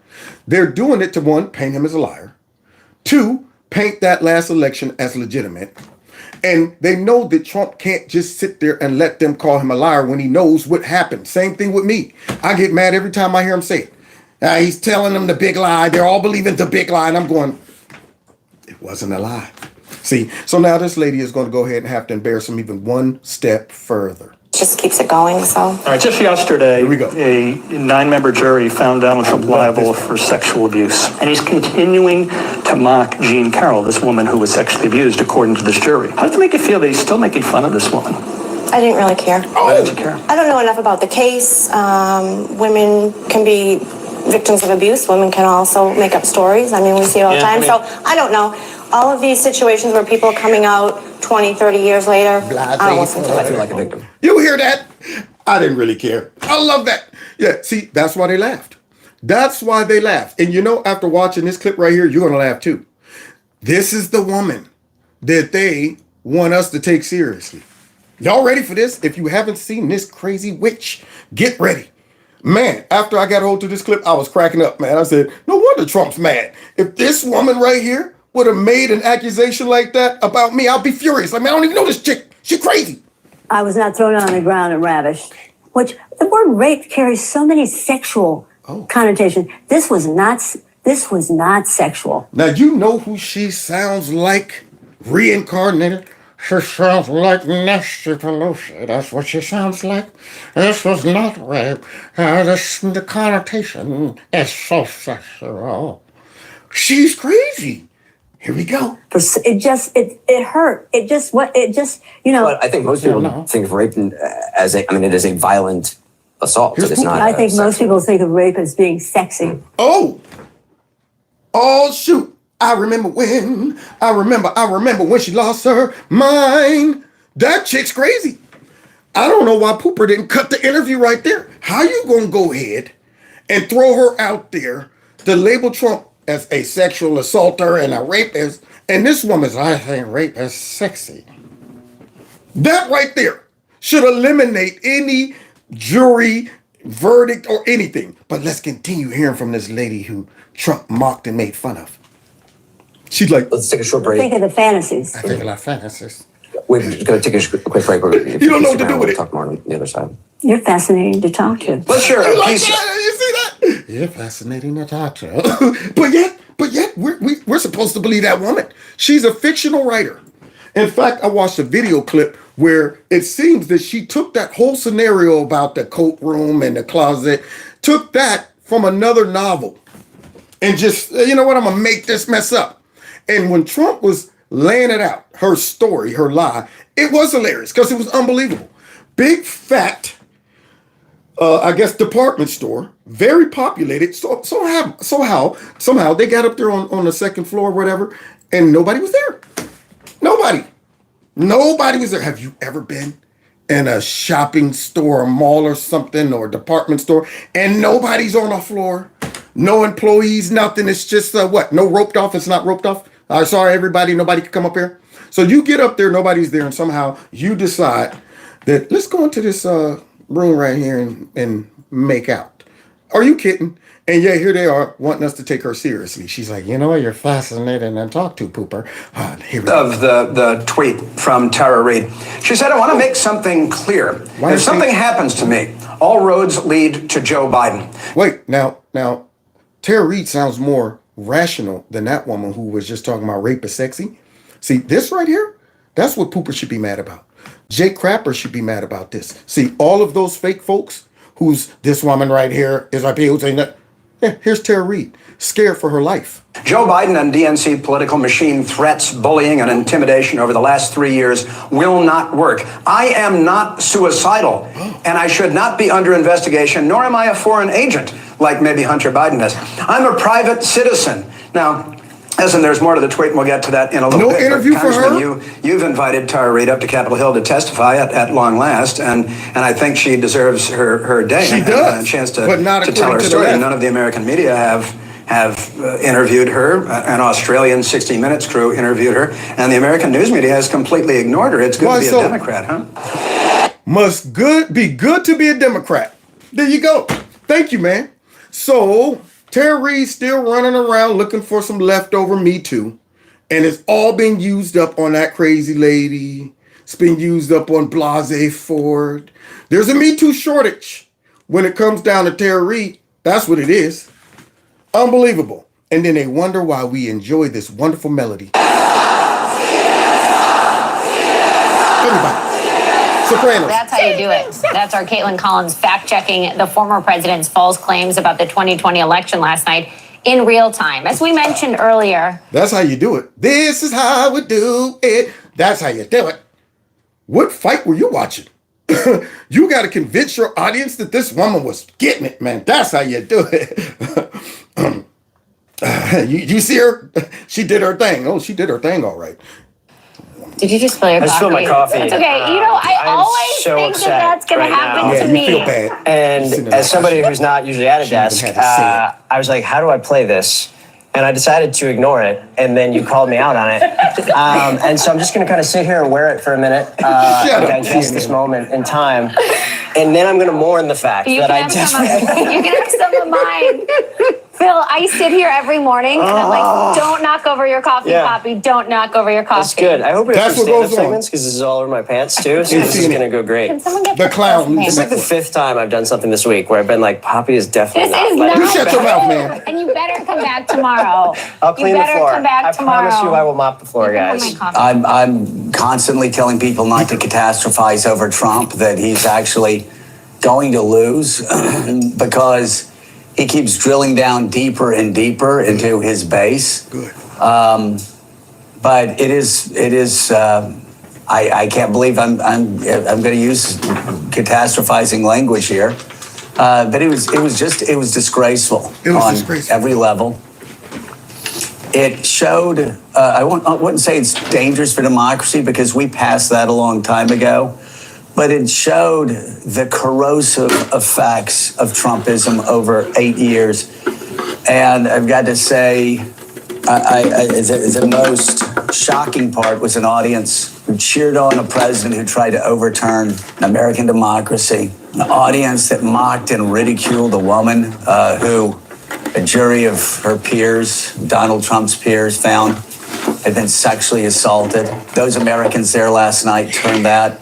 They're doing it to, one, paint him as a liar. Two, paint that last election as legitimate. And they know that Trump can't just sit there and let them call him a liar when he knows what happened. Same thing with me. I get mad every time I hear him say it. He's telling them the big lie. They're all believing the big lie. And I'm going, it wasn't a lie. See, so now this lady is going to go ahead and have to embarrass him even one step further. Just keeps it going, so. All right, just yesterday, Here we go. a 9-member jury found Donald Trump liable for sexual abuse. And he's continuing to mock Jean Carroll, this woman who was sexually abused, according to this jury. How does it make you feel that he's still making fun of this woman? I didn't really care. Why didn't you care? I don't know enough about the case. Women can be victims of abuse. Women can also make up stories. I mean, we see it all the time. So I don't know. All of these situations where people are coming out 20, 30 years later, I don't listen to I feel it. like a victim. You hear that? I didn't really care. I love that. Yeah, see, that's why they laughed. That's why they laughed. And you know, after watching this clip right here, you're going to laugh too. This is the woman that they want us to take seriously. Y'all ready for this? If you haven't seen this crazy witch, get ready. Man, after I got hold of this clip, I was cracking up, man. I said, no wonder Trump's mad. If this woman right here would have made an accusation like that about me, I'll be furious. Like, man, I don't even know this chick. She crazy. I was not thrown on the ground and ravished, which the word rape carries so many sexual connotations. This was not sexual. Now, you know who she sounds like? Reincarnated. She sounds like Nancy Pelosi. That's what she sounds like. This was not rape. The connotation is so sexual. She's crazy. Here we go. It hurt. But I think most people think of rape as it is a violent assault. It's not. I think most people think of rape as being sexy. Oh, shoot. I remember when she lost her mind. That chick's crazy. I don't know why Pooper didn't cut the interview right there. How you gonna go ahead and throw her out there to label Trump as a sexual assaulter and a rapist, and this woman's, I think rape is sexy. That right there should eliminate any jury verdict or anything. But let's continue hearing from this lady who Trump mocked and made fun of. She's like, let's take a short break. Think of the fantasies. I think a lot of fantasies. We're just going to take a quick break. You don't know what to do with it. We'll talk more on the other side. You're fascinating to talk to. Let's share You a like piece. that? You see that? You're fascinating to talk to. but yet, we're supposed to believe that woman. She's a fictional writer. In fact, I watched a video clip where it seems that she took that whole scenario about the coat room and the closet, took that from another novel, and just, you know what, I'm going to make this mess up. And when Trump was laying it out, her story, her lie, it was hilarious because it was unbelievable. Big, fat, I guess, department store, very populated. Somehow they got up there on the second floor or whatever, and nobody was there. Nobody was there. Have you ever been in a shopping store, a mall or something, or a department store, and nobody's on the floor? No employees, nothing. It's just, no roped off. It's not roped off. Sorry, everybody, nobody can come up here. So you get up there, nobody's there, and somehow you decide that let's go into this room right here and make out. Are you kidding? And yeah, here they are wanting us to take her seriously. She's like, you know what, you're fascinating and talk to, Pooper. Here we go. Of the tweet from Tara Reid. She said, I want to make something clear. If something happens to me, all roads lead to Joe Biden. Wait, now, Tara Reid sounds more rational than that woman who was just talking about rape is sexy. See, this right here, that's what Pooper should be mad about. Jake Crapper should be mad about this. See, all of those fake folks who's this woman right here is like people saying that. Yeah, here's Tara Reid, scared for her life. Joe Biden and DNC political machine threats, bullying, and intimidation over the last 3 years will not work. I am not suicidal, and I should not be under investigation, nor am I a foreign agent, like maybe Hunter Biden is. I'm a private citizen. Now, listen, there's more to the tweet, and we'll get to that in a little bit. No interview for her? You've invited Tara Reid up to Capitol Hill to testify at long last, and I think she deserves her day. She does, and a chance but not to tell her according to the story. left. None of the American media have interviewed her. An Australian 60 Minutes crew interviewed her, and the American news media has completely ignored her. It's good to be a Democrat, huh? Must be good to be a Democrat. There you go. Thank you, man. So Tara Reid still running around looking for some leftover Me Too. And it's all been used up on that crazy lady. It's been used up on Blase Ford. There's a Me Too shortage when it comes down to Tara Reid. That's what it is. Unbelievable. And then they wonder why we enjoy this wonderful melody. Everybody. Sopranos. That's how you do it. That's our Caitlin Collins fact-checking the former president's false claims about the 2020 election last night in real time. As we mentioned earlier. That's how you do it. This is how we do it. That's how you do it. What fight were you watching? You got to convince your audience that this woman was getting it, man. That's how you do it. You see her? She did her thing. Oh, she did her thing all right. Did you just spill your coffee? I spilled my coffee. It's okay. I always think that's going to happen to me. Feel bad. And as somebody who's not usually at a desk, I was like, how do I play this? And I decided to ignore it, and then you called me out on it. And so I'm just going to kind of sit here and wear it for a minute, digest this moment in time, and then I'm going to mourn the fact that I just... You can have some of mine. Phil, I sit here every morning and I'm like, don't knock over your coffee, Poppy. Don't knock over your coffee. That's good. I hope we have some stand-up segments because this is all over my pants too, so this is going to go great. Can someone get the clown? It's like the 5th time I've done something this week where I've been like, Poppy is definitely You shut your mouth, man. And you better come back tomorrow. I'll clean the floor. Come back I tomorrow. promise you I will mop the floor, guys. I'm constantly telling people not to catastrophize over Trump, that he's actually going to lose because he keeps drilling down deeper and deeper into his base. Good. But it is. I can't believe I'm going to use catastrophizing language here. But it was disgraceful. It was on disgraceful. Every level. It showed. I wouldn't say it's dangerous for democracy because we passed that a long time ago. But it showed the corrosive effects of Trumpism over 8 years. And I've got to say, the most shocking part was an audience who cheered on a president who tried to overturn American democracy. An audience that mocked and ridiculed a woman who a jury of her peers, Donald Trump's peers, found had been sexually assaulted. Those Americans there last night turned that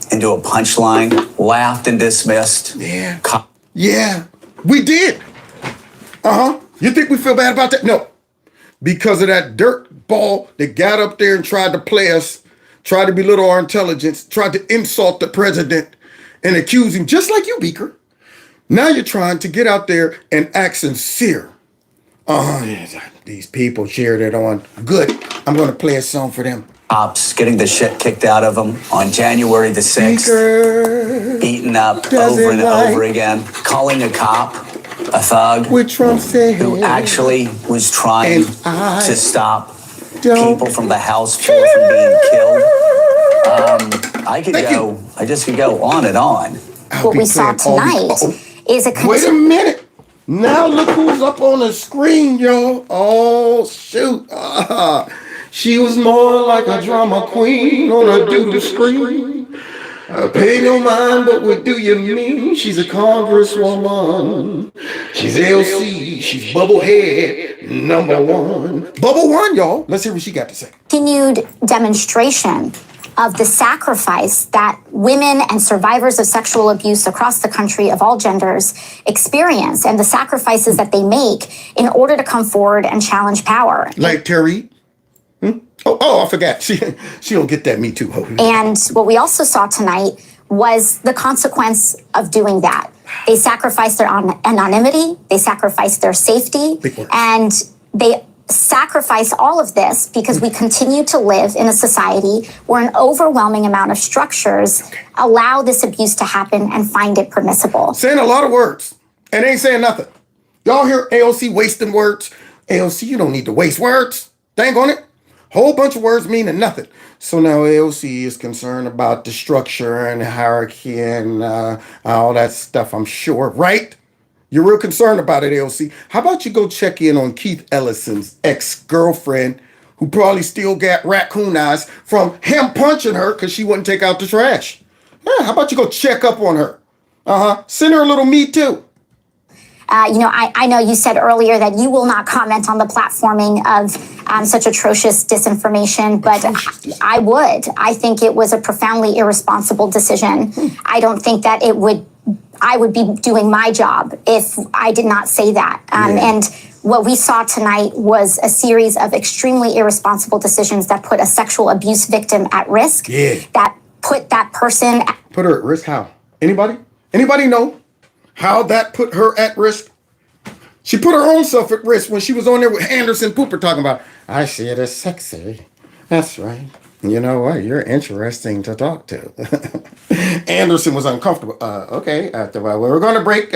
into a punchline, laughed and dismissed. Yeah, we did. You think we feel bad about that? No. Because of that dirt ball that got up there and tried to play us, tried to belittle our intelligence, tried to insult the president and accuse him, just like you, Beaker. Now you're trying to get out there and act sincere. These people cheered it on. Good. I'm going to play a song for them. Cops getting the shit kicked out of them on January the 6th, beaten up over and over again, calling a cop a thug who actually was trying to stop people from the House floor from being killed. I just could go on and on. What we saw tonight is a... Wait a minute. Now look who's up on the screen, y'all. Oh, shoot. She was more like a drama queen on a do-do screen. Pay no mind, but what do you mean? She's a congresswoman. She's LC. She's bubblehead #1. Bubble one, y'all. Let's hear what she got to say. Continued demonstration of the sacrifice that women and survivors of sexual abuse across the country of all genders experience and the sacrifices that they make in order to come forward and challenge power. Like Terry? Oh, I forgot. She don't get that Me Too. And what we also saw tonight was the consequence of doing that. They sacrificed their anonymity, they sacrificed their safety, and they sacrifice all of this because we continue to live in a society where an overwhelming amount of structures allow this abuse to happen and find it permissible. Saying a lot of words and ain't saying nothing. Y'all hear AOC wasting words? AOC, you don't need to waste words. Dang on it. Whole bunch of words meaning nothing. So now AOC is concerned about the structure and the hierarchy and all that stuff, I'm sure, right? You're real concerned about it, AOC. How about you go check in on Keith Ellison's ex-girlfriend who probably still got raccoon eyes from him punching her because she wouldn't take out the trash? Yeah, how about you go check up on her? Send her a little Me Too. I know you said earlier that you will not comment on the platforming of such atrocious disinformation, but I would. I think it was a profoundly irresponsible decision. I don't think that I would be doing my job if I did not say that. And what we saw tonight was a series of extremely irresponsible decisions that put a sexual abuse victim at risk. That put that person. Put her at risk how? Anybody? Anybody know how that put her at risk? She put her own self at risk when she was on there with Anderson Cooper talking about, I see it as sexy. That's right. You know what? You're interesting to talk to. Anderson was uncomfortable. Okay, we're going to break.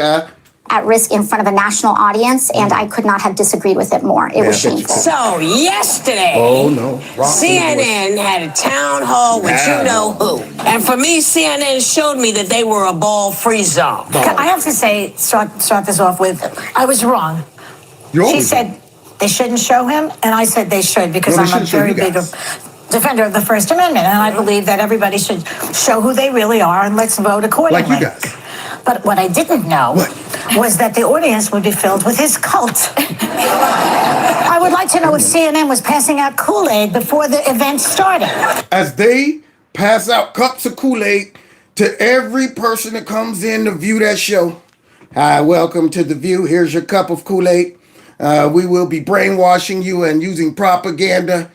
At risk in front of a national audience, and I could not have disagreed with it more. It was shameful. So yesterday, CNN had a town hall with you know who, and for me, CNN showed me that they were a ball-free zone. I have to say, start this off with, I was wrong. She said they shouldn't show him, and I said they should because I'm a very big defender of the First Amendment, and I believe that everybody should show who they really are, and let's vote accordingly. Like you guys. But what I didn't know was that the audience would be filled with his cult. I would like to know if CNN was passing out Kool-Aid before the event started. As they pass out cups of Kool-Aid to every person that comes in to view that show. Hi, welcome to The View. Here's your cup of Kool-Aid. We will be brainwashing you and using propaganda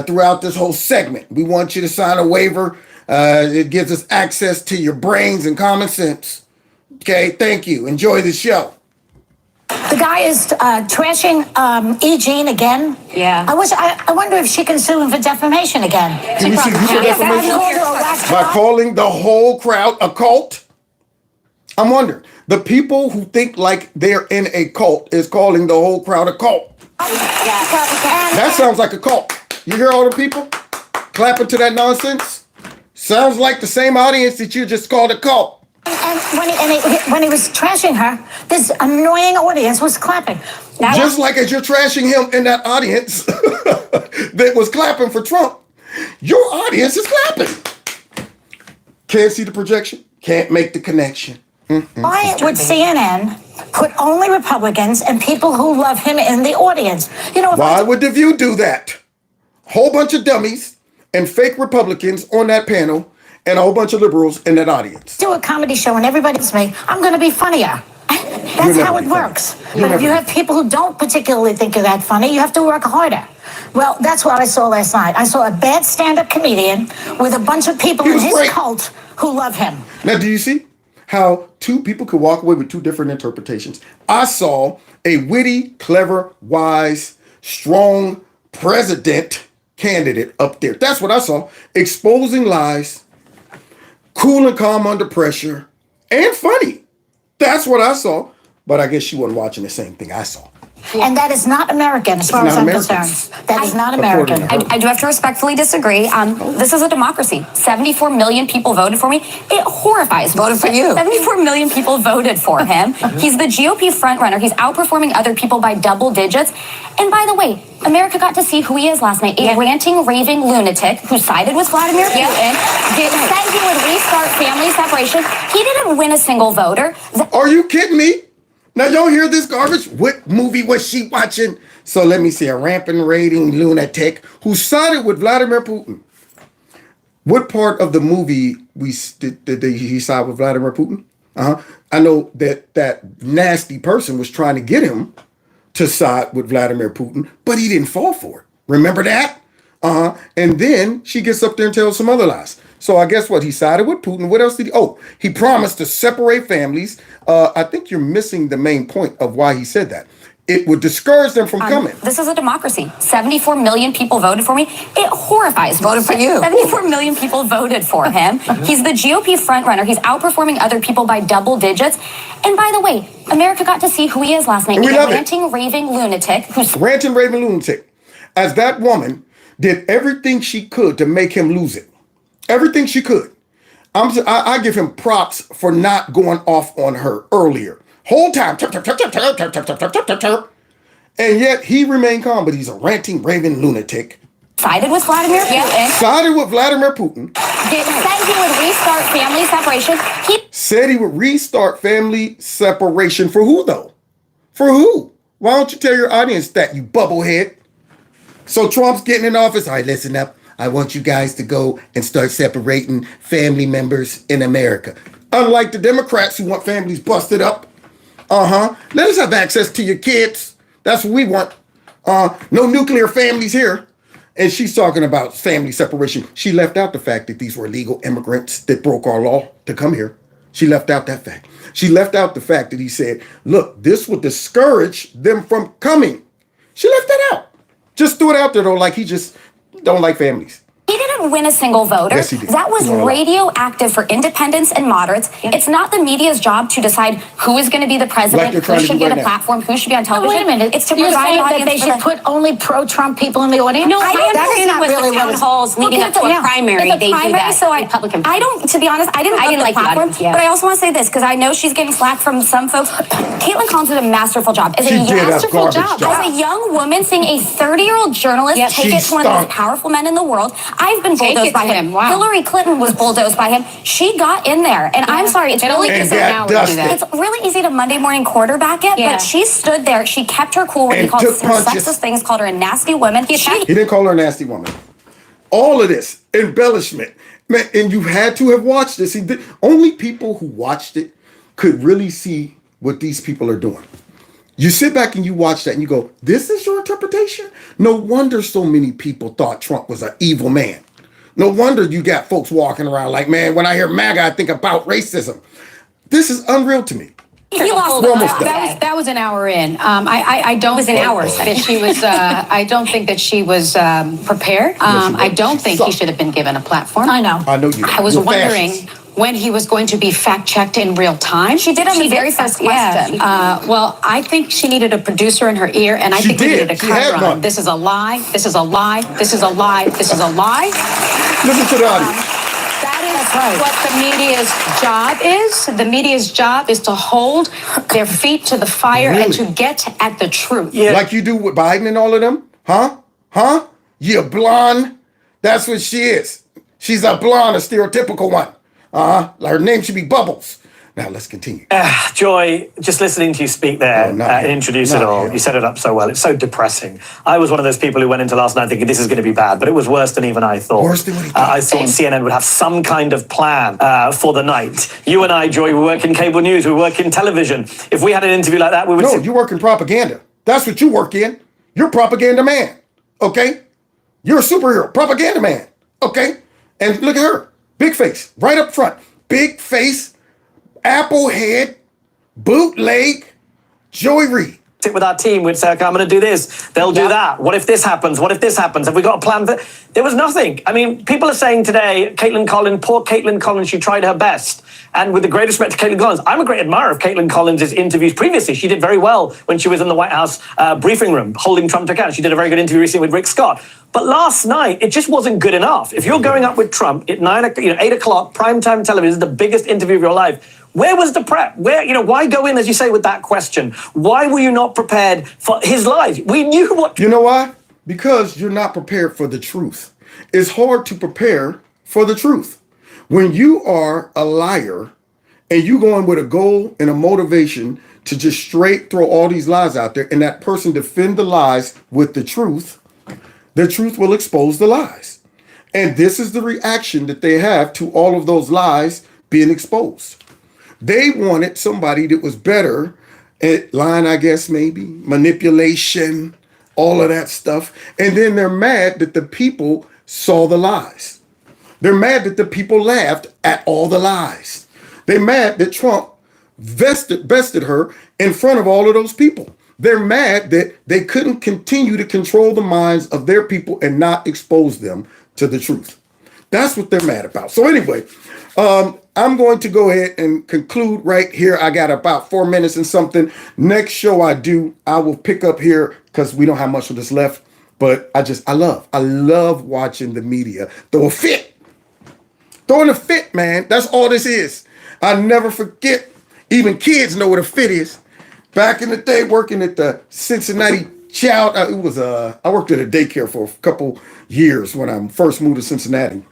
throughout this whole segment. We want you to sign a waiver. It gives us access to your brains and common sense. Okay, thank you. Enjoy the show. The guy is trashing E. Jean again. Yeah. I wonder if she can sue him for defamation again. Can you sue you for defamation? By calling the whole crowd a cult? I'm wondering. The people who think like they're in a cult is calling the whole crowd a cult. That sounds like a cult. You hear all the people clapping to that nonsense? Sounds like the same audience that you just called a cult. And when he was trashing her, this annoying audience was clapping. Just like as you're trashing him in that audience that was clapping for Trump, your audience is clapping. Can't see the projection, can't make the connection. Why would CNN put only Republicans and people who love him in the audience? Why would The View do that? Whole bunch of dummies and fake Republicans on that panel and a whole bunch of liberals in that audience. Do a comedy show and everybody's me. I'm going to be funnier. That's how it works. But if you have people who don't particularly think you're that funny, you have to work harder. Well, that's what I saw last night. I saw a bad stand-up comedian with a bunch of people in his cult who love him. Now, do you see how two people could walk away with two different interpretations? I saw a witty, clever, wise, strong president candidate up there. That's what I saw. Exposing lies, cool and calm under pressure, and funny. That's what I saw. But I guess she wasn't watching the same thing I saw. And that is not American, as far as I'm concerned. That is not American. I do have to respectfully disagree. This is a democracy. 74 million people voted for me. It horrifies me. Voted for you. 74 million people voted for him. He's the GOP frontrunner. He's outperforming other people by double digits. And by the way, America got to see who he is last night. A ranting, raving lunatic who sided with Vladimir Putin, said he would restart family separation. He didn't win a single voter. Are you kidding me? Now, y'all hear this garbage? What movie was she watching? So let me see. A rampant, raving lunatic who sided with Vladimir Putin. What part of the movie did he side with Vladimir Putin? I know that nasty person was trying to get him to side with Vladimir Putin, but he didn't fall for it. Remember that? And then she gets up there and tells some other lies. So I guess what? He sided with Putin. What else did he? Oh, he promised to separate families. I think you're missing the main point of why he said that. It would discourage them from coming. This is a democracy. 74 million people voted for me. It horrifies me. Voted for you. 74 million people voted for him. He's the GOP frontrunner. He's outperforming other people by double digits. And by the way, America got to see who he is last night. A ranting, raving lunatic. Ranting, raving lunatic. As that woman did everything she could to make him lose it. Everything she could. I give him props for not going off on her earlier. Whole time. And yet he remained calm, but he's a ranting, raving lunatic. Sided with Vladimir Putin. Sided with Vladimir Putin. Said he would restart family separation. Said he would restart family separation for who, though? For who? Why don't you tell your audience that, you bubblehead? So Trump's getting in office. All right, listen up. I want you guys to go and start separating family members in America. Unlike the Democrats who want families busted up. Let us have access to your kids. That's what we want. No nuclear families here. And she's talking about family separation. She left out the fact that these were illegal immigrants that broke our law to come here. She left out that fact. She left out the fact that he said, look, this would discourage them from coming. She left that out. Just threw it out there, though, like he just don't like families. He didn't win a single voter. Yes, he did. That was radioactive for independents and moderates. It's not the media's job to decide who is going to be the president, who should get a platform, who should be on television. Wait a minute. It's to You're provide saying an that audience they should put only pro-Trump people in the audience? No, I don't that is think not it was really the what town it's- halls leading up to a primary. It's a They do primary, that. so I don't, to be honest, I didn't love the platform, but I also want to say this, because I know she's getting flack from some folks. Caitlin Collins did a masterful job. As She did a masterful garbage job. As a young woman seeing a 30-year-old journalist take She it to one of the most stunk. powerful men in the world, I've been Take bulldozed it by to him. him. Wow. Hillary Clinton was bulldozed by him. She got in there, and I'm sorry, it's really And easy. got dusted. It's really easy to Monday morning quarterback it, but she stood there. She kept her cool when he And called took her punches. sexist things, called her a nasty woman. He didn't call her a nasty woman. All of this embellishment, man, and you had to have watched this. Only people who watched it could really see what these people are doing. You sit back and you watch that and you go, this is your interpretation? No wonder so many people thought Trump was an evil man. No wonder you got folks walking around like, man, when I hear MAGA, I think about racism. This is unreal to me. He lost. We're almost done. That was an hour in. I don't think that she was. I don't think that she was prepared. I don't think he should have been given a platform. I know. I know you. I was You're wondering fascist. when he was going to be fact checked in real time. She did on the very first question. Well, I think she needed a producer in her ear, and I She think we did. needed a She had cover on. one. This is a lie. This is a lie. This is a lie. This is a lie. Listen to the audience. That is what the media's job is. The media's job is to hold their feet to the fire and to get at the truth. Like you do with Biden and all of them? Huh? You blonde? That's what she is. She's a blonde, a stereotypical one. Her name should be Bubbles. Now let's continue. Joy, just listening to you speak there and introduce it all, you set it up so well. It's so depressing. I was one of those people who went into last night thinking this is going to be bad, but it was worse than even I thought. Worse than what he thought. I thought CNN would have some kind of plan for the night. You and I, Joy, we work in cable news, we work in television. If we had an interview like that, we would... No, you work in propaganda. That's what you work in. You're propaganda man, okay? You're a superhero, propaganda man, okay? And look at her, big face, right up front. Big face, apple head, bootleg, Joy Reid. Sit with our team, we'd say, okay, I'm going to do this. They'll do that. What if this happens? What if this happens? Have we got a plan for... There was nothing. I mean, people are saying today, poor Caitlin Collins, she tried her best. And with the greatest respect to Caitlin Collins, I'm a great admirer of Caitlin Collins' interviews previously. She did very well when she was in the White House briefing room, holding Trump to account. She did a very good interview recently with Rick Scott. But last night, it just wasn't good enough. If you're going up with Trump at 8 o'clock, primetime television, the biggest interview of your life, where was the prep? Why go in, as you say, with that question? Why were you not prepared for his lies? We knew what... You know why? Because you're not prepared for the truth. It's hard to prepare for the truth. When you are a liar and you go in with a goal and a motivation to just straight throw all these lies out there and that person defend the lies with the truth will expose the lies. And this is the reaction that they have to all of those lies being exposed. They wanted somebody that was better at lying, I guess, maybe, manipulation, all of that stuff. And then they're mad that the people saw the lies. They're mad that the people laughed at all the lies. They're mad that Trump bested her in front of all of those people. They're mad that they couldn't continue to control the minds of their people and not expose them to the truth. That's what they're mad about. So anyway, I'm going to go ahead and conclude right here. I got about 4 minutes and something. Next show I will pick up here because we don't have much of this left. But I love watching the media throw a fit. Throwing a fit, man. That's all this is. I never forget. Even kids know what a fit is. Back in the day, working at the Cincinnati Child, I worked at a daycare for a couple years when I first moved to Cincinnati.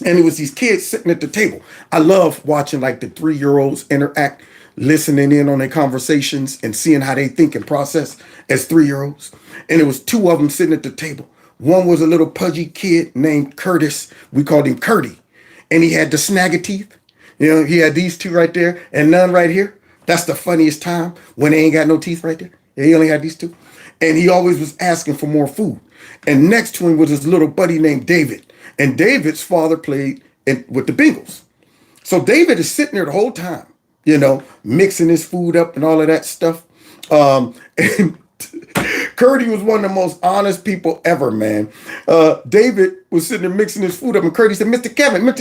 And it was these kids sitting at the table. I love watching like the 3-year-olds interact listening in on their conversations and seeing how they think and process as 3-year-olds. And it was 2 of them sitting at the table. One was a little pudgy kid named Curtis. We called him Curdy. And he had the snagger teeth. You know, he had these 2 right there and none right here. That's the funniest time when they ain't got no teeth right there. He only had these 2. And he always was asking for more food. And next to him was his little buddy named David. And David's father played with the Bengals. So David is sitting there the whole time, you know, mixing his food up and all of that stuff. And Curdy was one of the most honest people ever, man. David was sitting there mixing his food up, and Curdy said, Mr.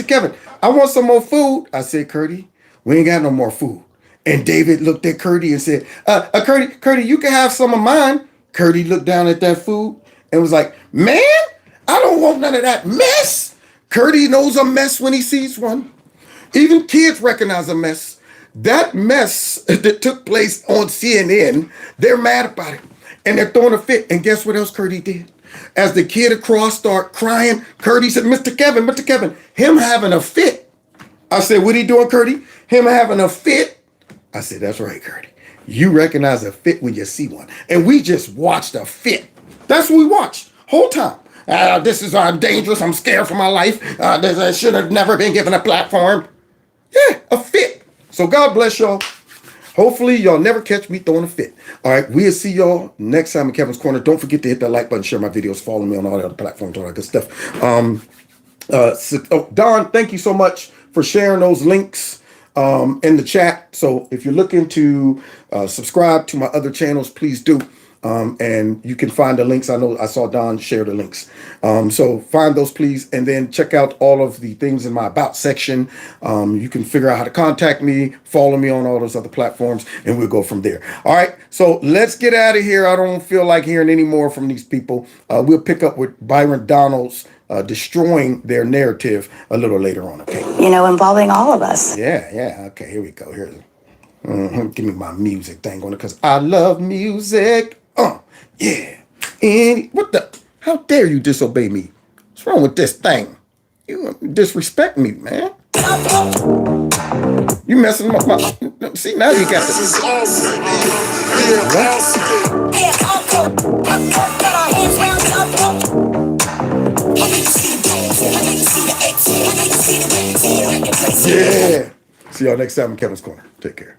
Kevin, I want some more food. I said, Curdy, we ain't got no more food. And David looked at Curdy and said, Curdy, you can have some of mine. Curdy looked down at that food and was like, man, I don't want none of that mess. Curdy knows a mess when he sees one. Even kids recognize a mess. That mess that took place on CNN, they're mad about it. And they're throwing a fit. And guess what else Curdy did? As the kid across started crying, Curdy said, Mr. Kevin, him having a fit. I said, what he doing, Curdy? Him having a fit? I said, that's right, Curdy. You recognize a fit when you see one. And we just watched a fit. That's what we watched whole time. This is dangerous. I'm scared for my life. I should have never been given a platform. Yeah, a fit. So God bless y'all. Hopefully y'all never catch me throwing a fit. All right, we'll see y'all next time in Kevin's Corner. Don't forget to hit that like button, share my videos, follow me on all the other platforms, all that good stuff. Don, thank you so much for sharing those links in the chat. So if you're looking to subscribe to my other channels, please do. And you can find the links. I saw Don share the links. So find those, please. And then check out all of the things in my About section. You can figure out how to contact me, follow me on all those other platforms, and we'll go from there. All right. So let's get out of here. I don't feel like hearing any more from these people. We'll pick up with Byron Donalds destroying their narrative a little later on. Okay. You know, involving all of us. Yeah. Okay. Here we go. Here's give me my music thing on it because I love music. Yeah. And what the? How dare you disobey me? What's wrong with this thing? You disrespect me, man. You messing up my. See, now you got this. Yeah. See y'all next time in Kevin's Corner. Take care.